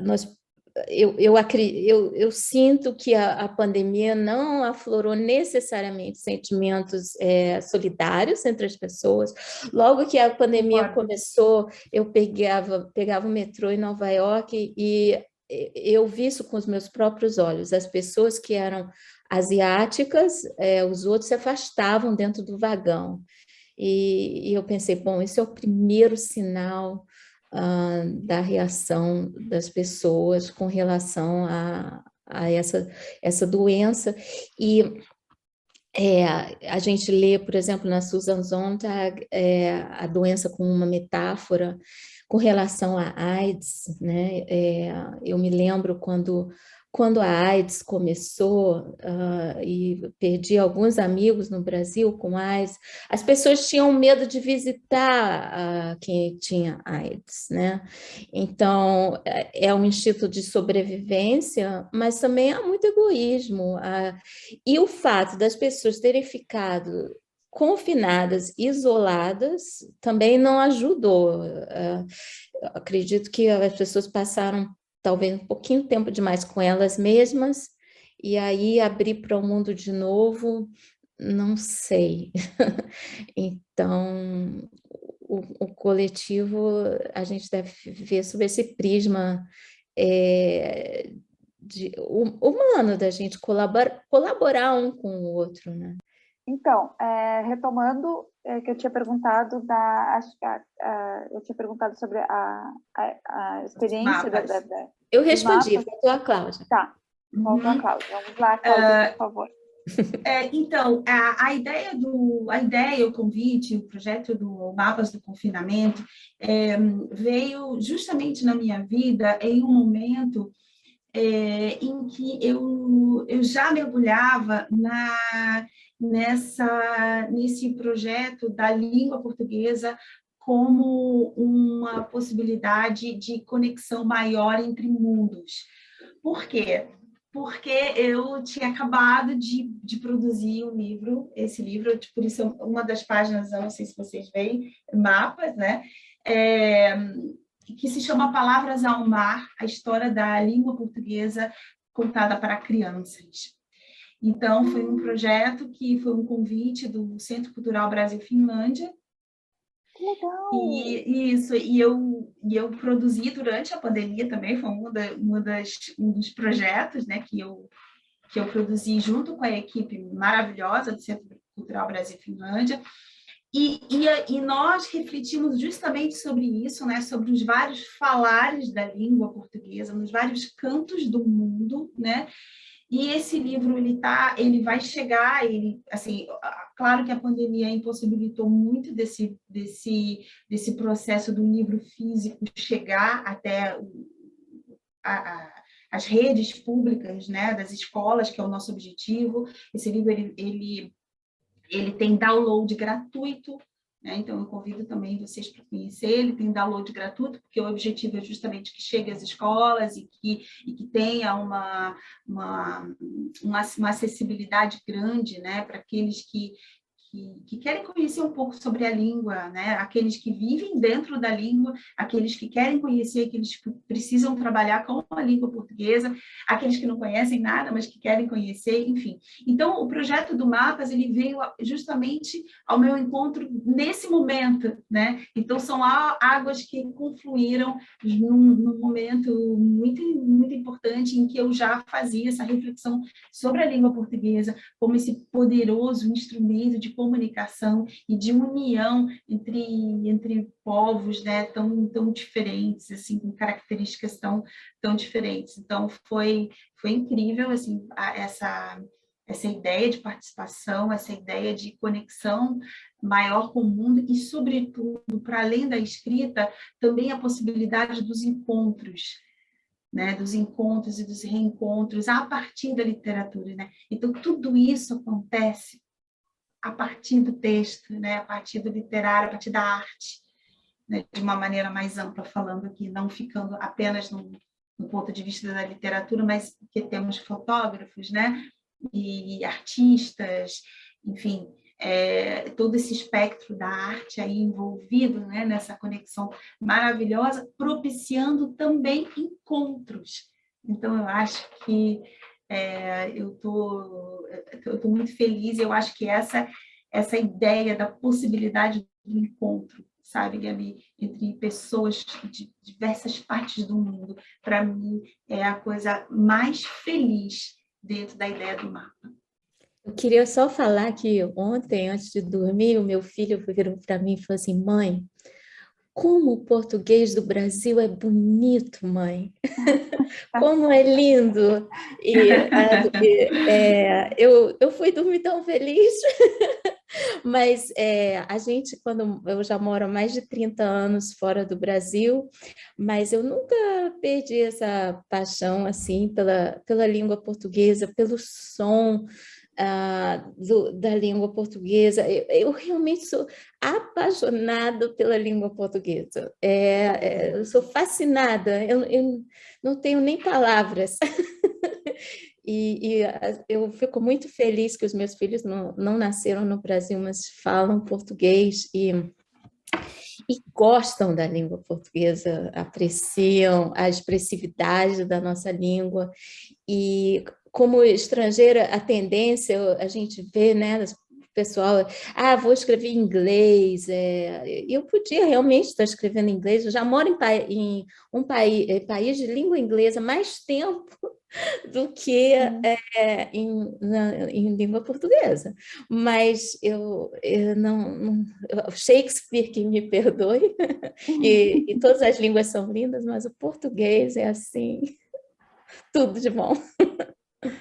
Nós eu sinto que a pandemia não aflorou necessariamente sentimentos solidários entre as pessoas. Logo que a pandemia começou, eu pegava o metrô em Nova York, e eu vi isso com os meus próprios olhos. As pessoas que eram asiáticas, os outros se afastavam dentro do vagão. E eu pensei, bom, esse é o primeiro sinal da reação das pessoas com relação a essa doença. E a gente lê, por exemplo, na Susan Sontag, a doença como uma metáfora com relação à AIDS, né? Eu me lembro quando a AIDS começou, e perdi alguns amigos no Brasil com AIDS, as pessoas tinham medo de visitar quem tinha AIDS, né? Então, é um instinto de sobrevivência, mas também há muito egoísmo. E o fato das pessoas terem ficado confinadas, isoladas, também não ajudou. Acredito que as pessoas passaram talvez um pouquinho tempo demais com elas mesmas, e aí abrir para o mundo de novo, não sei. Então, o coletivo, a gente deve ver sobre esse prisma humano, da gente colaborar um com o outro, né? Então, retomando que eu tinha perguntado eu tinha perguntado sobre a experiência Eu respondi, mapas. faltou a Cláudia. Tá, faltou a Cláudia. Vamos lá, Cláudia, por favor. Então, a ideia, o convite, o projeto do Mapas do Confinamento veio justamente na minha vida em um momento em que eu já mergulhava nesse projeto da língua portuguesa como uma possibilidade de conexão maior entre mundos. Por quê? Porque eu tinha acabado de produzir um livro, esse livro, por isso uma das páginas, eu não sei se vocês veem, mapas, né? Que se chama Palavras ao Mar, a história da língua portuguesa contada para crianças. Então, foi um projeto que foi um convite do Centro Cultural Brasil-Finlândia. Que legal! E eu produzi durante a pandemia também, foi um dos projetos, né, que eu produzi junto com a equipe maravilhosa do Centro Cultural Brasil-Finlândia. E nós refletimos justamente sobre isso, né, sobre os vários falares da língua portuguesa, nos vários cantos do mundo, né? E esse livro ele vai chegar, assim, claro que a pandemia impossibilitou muito desse processo do livro físico chegar até as redes públicas, né, das escolas, que é o nosso objetivo. Esse livro ele tem download gratuito, né? Então eu convido também vocês para conhecer. Ele tem download gratuito, porque o objetivo é justamente que chegue às escolas e que tenha uma acessibilidade grande, né, para aqueles que querem conhecer um pouco sobre a língua, né? Aqueles que vivem dentro da língua, aqueles que querem conhecer, aqueles que precisam trabalhar com a língua portuguesa, aqueles que não conhecem nada, mas que querem conhecer, enfim. Então, o projeto do Mapas, ele veio justamente ao meu encontro nesse momento, né? Então, são águas que confluíram num momento muito, muito importante em que eu já fazia essa reflexão sobre a língua portuguesa como esse poderoso instrumento de comunicação e de união entre povos, né, tão diferentes, assim, com características tão diferentes. Então, foi incrível, assim, essa ideia de participação, essa ideia de conexão maior com o mundo e, sobretudo, para além da escrita, também a possibilidade dos encontros, né, dos encontros e dos reencontros a partir da literatura, né? Então, tudo isso acontece a partir do texto, né, a partir do literário, a partir da arte, né, de uma maneira mais ampla, falando aqui, não ficando apenas no ponto de vista da literatura, mas que temos fotógrafos, né, e artistas, enfim, todo esse espectro da arte aí envolvido, né, nessa conexão maravilhosa, propiciando também encontros. Então, eu acho que eu estou muito feliz. Eu acho que essa ideia da possibilidade do encontro, sabe, Gabi, entre pessoas de diversas partes do mundo, para mim é a coisa mais feliz dentro da ideia do mapa. Eu queria só falar que ontem, antes de dormir, o meu filho virou para mim e falou assim: mãe, como o português do Brasil é bonito, mãe. Como é lindo. Eu fui dormir tão feliz. Mas a gente, quando eu já moro há mais de 30 anos fora do Brasil, mas eu nunca perdi essa paixão assim pela língua portuguesa, pelo som da língua portuguesa. Eu realmente sou apaixonada pela língua portuguesa. Eu sou fascinada, eu não tenho nem palavras. E eu fico muito feliz que os meus filhos não nasceram no Brasil, mas falam português e gostam da língua portuguesa, apreciam a expressividade da nossa língua. E como estrangeira, a tendência, a gente vê, né, pessoal, vou escrever em inglês. Eu podia realmente estar escrevendo em inglês, eu já moro em um país de língua inglesa há mais tempo do que em língua portuguesa. Mas eu não Shakespeare que me perdoe, e todas as línguas são lindas, mas o português é assim, tudo de bom.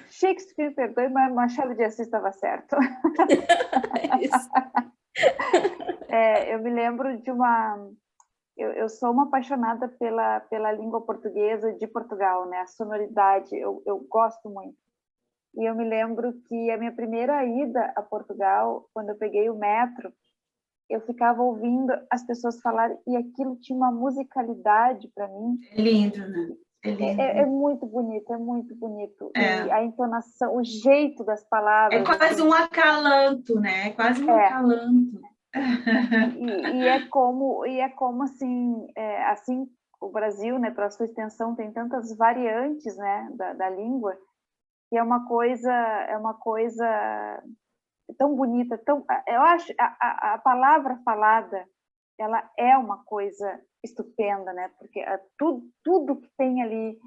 Shakespeare, perdoe, mas Machado de Assis estava certo. Isso. Eu me lembro de uma... Eu sou uma apaixonada pela língua portuguesa de Portugal, né? A sonoridade, eu gosto muito. E eu me lembro que a minha primeira ida a Portugal, quando eu peguei o metro, eu ficava ouvindo as pessoas falarem e aquilo tinha uma musicalidade para mim. É lindo, né? É lindo. É muito bonito, é muito bonito. É. E a entonação, o jeito das palavras. É quase assim, um acalanto, né? É quase um acalanto. E é como assim, assim o Brasil, né, pela sua extensão, tem tantas variantes, né, da língua, que é uma coisa tão bonita, eu acho a palavra falada, ela é uma coisa estupenda, né, porque tudo que tem ali,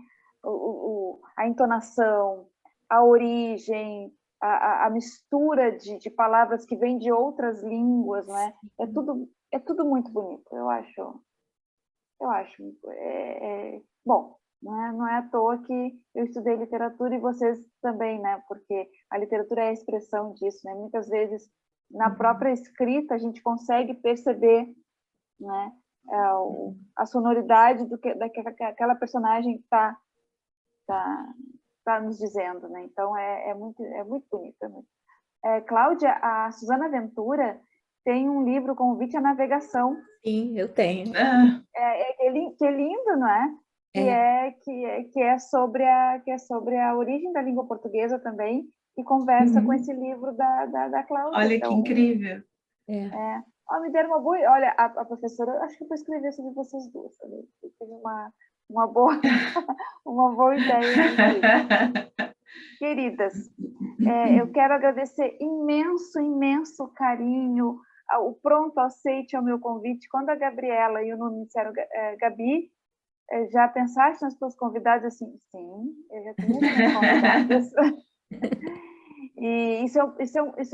a entonação, a origem, a mistura de palavras que vêm de outras línguas, né, é tudo muito bonito, eu acho bom. Não é à toa que eu estudei literatura e vocês também, né? Porque a literatura é a expressão disso, né? Muitas vezes, na própria escrita, a gente consegue perceber, né? A sonoridade daquela personagem está nos dizendo, né? Então, é muito bonito. Cláudia, a Susana Ventura tem um livro, Convite à Navegação. Sim, eu tenho. Que é lindo, não é? Que é sobre a origem da língua portuguesa também, e conversa com esse livro da Cláudia. Olha então, que incrível. Me deram uma boa... Olha, a professora, acho que eu vou escrever sobre vocês duas. Teve uma boa ideia. Queridas, eu quero agradecer imenso carinho, o pronto aceite ao meu convite. Quando a Gabriela e o Nuno disseram, Gabi, já pensaste nas tuas convidadas? Assim, sim, eu já tenho as minhas convidadas. E isso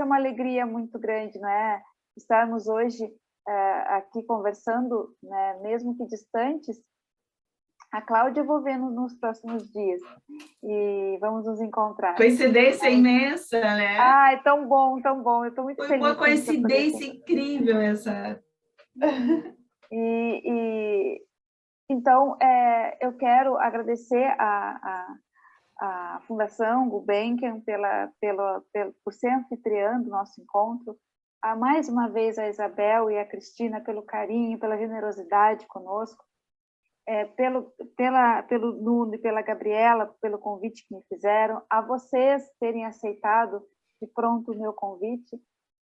é uma alegria muito grande, não é? Estarmos hoje aqui conversando, né, mesmo que distantes. A Cláudia eu vou ver nos próximos dias e vamos nos encontrar. Coincidência imensa, né? É tão bom. Eu estou muito feliz. Foi uma coincidência incrível essa. Então, eu quero agradecer a Fundação Gulbenkian por ser anfitriã do nosso encontro, mais uma vez a Isabel e a Cristina pelo carinho, pela generosidade conosco, pelo Nuno e pela Gabriela, pelo convite que me fizeram, a vocês terem aceitado de pronto o meu convite.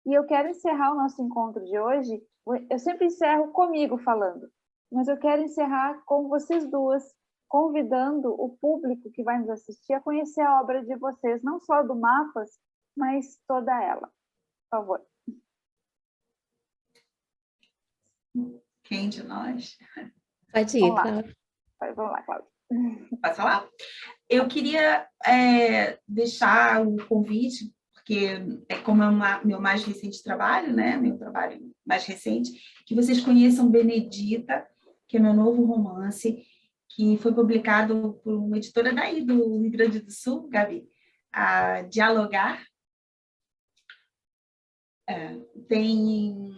E eu quero encerrar o nosso encontro de hoje, eu sempre encerro comigo falando, mas eu quero encerrar com vocês duas, convidando o público que vai nos assistir a conhecer a obra de vocês, não só do Mapas, mas toda ela. Por favor. Quem de nós? Pode ir, Cláudia. Vamos lá, Cláudia. Pode falar? Eu queria deixar o convite, porque como é meu mais recente trabalho, né? Meu trabalho mais recente, que vocês conheçam Benedita, que é meu novo romance, que foi publicado por uma editora daí do Rio Grande do Sul, Gabi, a Dialogar. Tem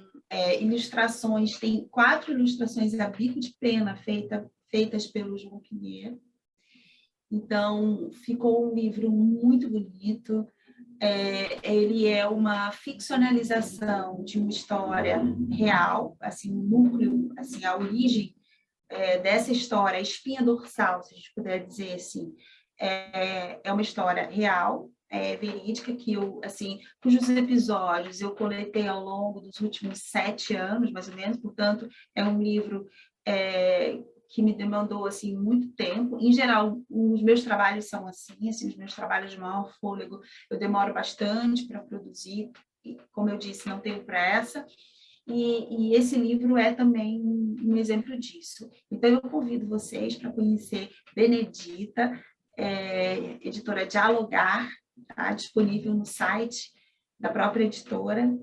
ilustrações, tem 4 ilustrações a bico de pena feitas pelo João Pinheiro. Então, ficou um livro muito bonito. Ele é uma ficcionalização de uma história real, assim, o núcleo, assim, a origem dessa história, a espinha dorsal, se a gente puder dizer assim, é uma história real, verídica, que eu, assim, cujos episódios eu coletei ao longo dos últimos 7 anos, mais ou menos, portanto, é um livro que me demandou, assim, muito tempo. Em geral, os meus trabalhos são assim, os meus trabalhos de maior fôlego, eu demoro bastante para produzir, e, como eu disse, não tenho pressa, e esse livro é também um exemplo disso. Então, eu convido vocês para conhecer Benedita. editora Dialogar, tá disponível no site da própria editora.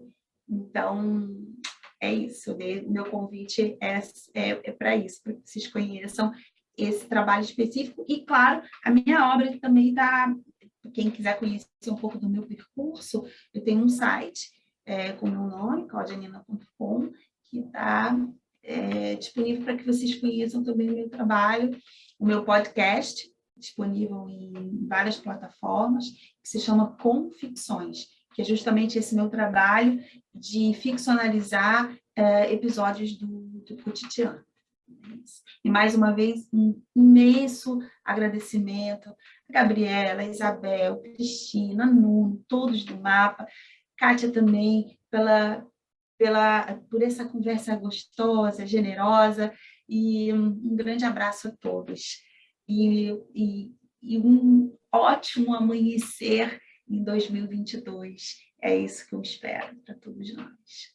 Então, é isso, meu convite é para isso, para que vocês conheçam esse trabalho específico. E, claro, a minha obra também está, quem quiser conhecer um pouco do meu percurso, eu tenho um site com o meu nome, claudianina.com, que está disponível para que vocês conheçam também o meu trabalho, o meu podcast, disponível em várias plataformas, que se chama Conficções, que é justamente esse meu trabalho de ficcionalizar episódios do cotidiano. E, mais uma vez, um imenso agradecimento a Gabriela, Isabel, Cristina, Nuno, todos do Mapa, Kátia também, por essa conversa gostosa, generosa, e um grande abraço a todos. E um ótimo amanhecer em 2022. É isso que eu espero para todos nós.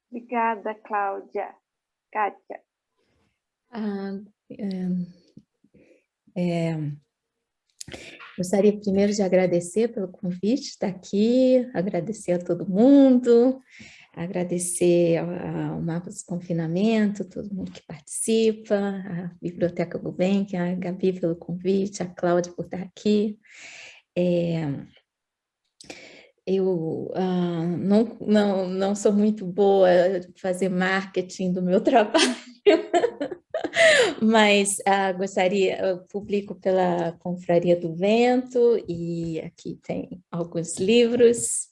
Obrigada, Cláudia. Kátia. Gostaria primeiro de agradecer pelo convite, estar aqui, agradecer a todo mundo, agradecer ao Mapa do Confinamento, todo mundo que participa, a Biblioteca Gulbenkian, a Gabi pelo convite, a Cláudia por estar aqui. Eu não sou muito boa de fazer marketing do meu trabalho, mas eu publico pela Confraria do Vento, e aqui tem alguns livros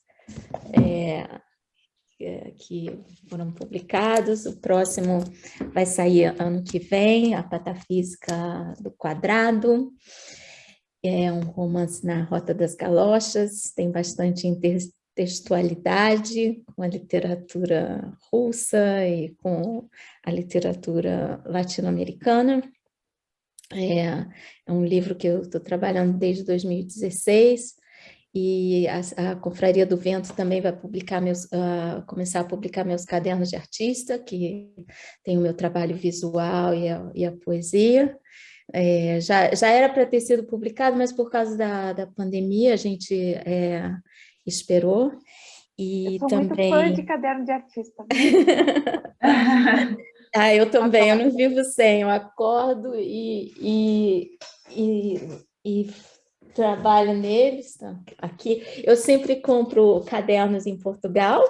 que foram publicados. O próximo vai sair ano que vem, A Patafísica do Quadrado. É um romance na Rota das Galochas, tem bastante intertextualidade com a literatura russa e com a literatura latino-americana. É um livro que eu estou trabalhando desde 2016, e a Confraria do Vento também vai publicar começar a publicar meus cadernos de artista, que tem o meu trabalho visual e a poesia. Já era para ter sido publicado, mas por causa da pandemia a gente esperou. E eu sou também... muito fã de caderno de artista. Eu também, eu não vivo sem, eu acordo e trabalho neles. Aqui eu sempre compro cadernos em Portugal,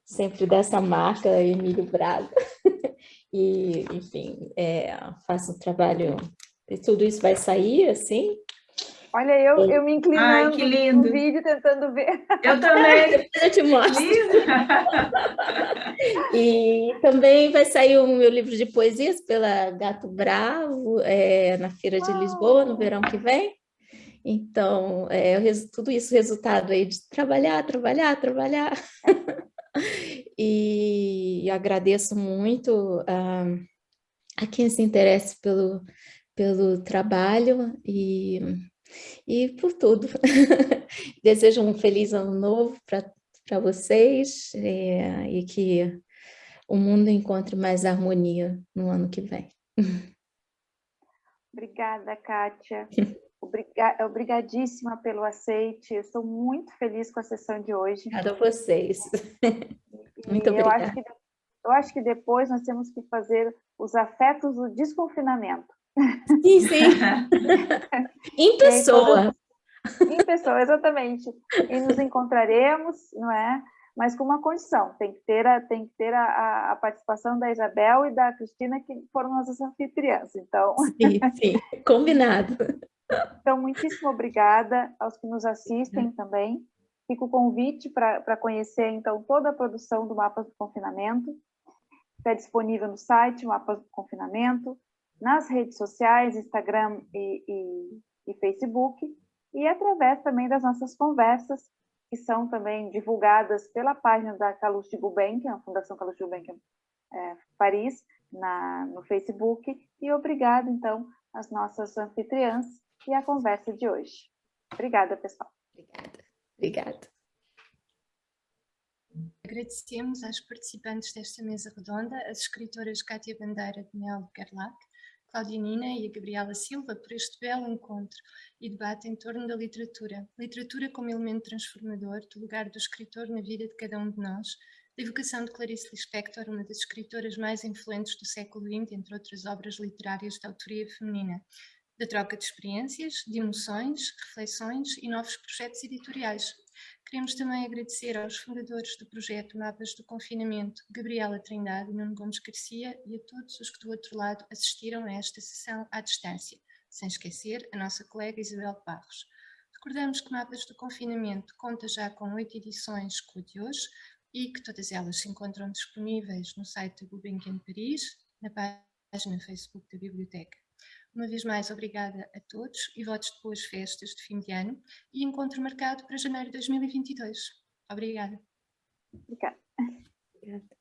sempre dessa marca, Emílio Braga. E, enfim, faço um trabalho, e tudo isso vai sair, assim. Olha, eu me inclinando no vídeo, tentando ver. Eu também. Depois eu te mostro. E também vai sair o meu livro de poesias pela Gato Bravo, na Feira de Lisboa, no verão que vem. Então, tudo isso resultado aí de trabalhar. E agradeço muito a quem se interessa pelo trabalho e por tudo. Desejo um feliz ano novo para vocês, e que o mundo encontre mais harmonia no ano que vem. Obrigada, Kátia. Obrigadíssima pelo aceite. Eu estou muito feliz com a sessão de hoje. Obrigada a vocês. Muito obrigada. Eu acho que depois nós temos que fazer os afetos do desconfinamento. Sim, sim. Em pessoa. Em pessoa, exatamente. E nos encontraremos, não é? Mas com uma condição, tem que ter a participação da Isabel e da Cristina, que foram nossas anfitriãs. Então... Sim, combinado. Então, muitíssimo obrigada aos que nos assistem também. Fica o convite para conhecer, então, toda a produção do Mapa do Confinamento. Está disponível no site, Mapa do Confinamento, nas redes sociais, Instagram e Facebook, e através também das nossas conversas, que são também divulgadas pela página da Calouste Gulbenkian, a Fundação Calouste Gulbenkian Paris, no Facebook. E obrigada, então, às nossas anfitriãs e à conversa de hoje. Obrigada, pessoal. Obrigada. Agradecemos às participantes desta mesa redonda, as escritoras Kátia Bandeira de Melo Gerlach, Cláudia Nina e a Gabriela Silva por este belo encontro e debate em torno da literatura. Literatura como elemento transformador do lugar do escritor na vida de cada um de nós, da evocação de Clarice Lispector, uma das escritoras mais influentes do século XX, entre outras obras literárias de autoria feminina, da troca de experiências, de emoções, reflexões e novos projetos editoriais. Queremos também agradecer aos fundadores do projeto Mapas do Confinamento, Gabriela Trindade e Nuno Gomes Garcia, e a todos os que do outro lado assistiram a esta sessão à distância, sem esquecer a nossa colega Isabel Barros. Recordamos que Mapas do Confinamento conta já com 8 edições com a de hoje e que todas elas se encontram disponíveis no site da Gulbenkian Paris, na página Facebook da Biblioteca. Uma vez mais, obrigada a todos e votos de boas festas de fim de ano e encontro marcado para janeiro de 2022. Obrigada. Obrigada. Obrigada.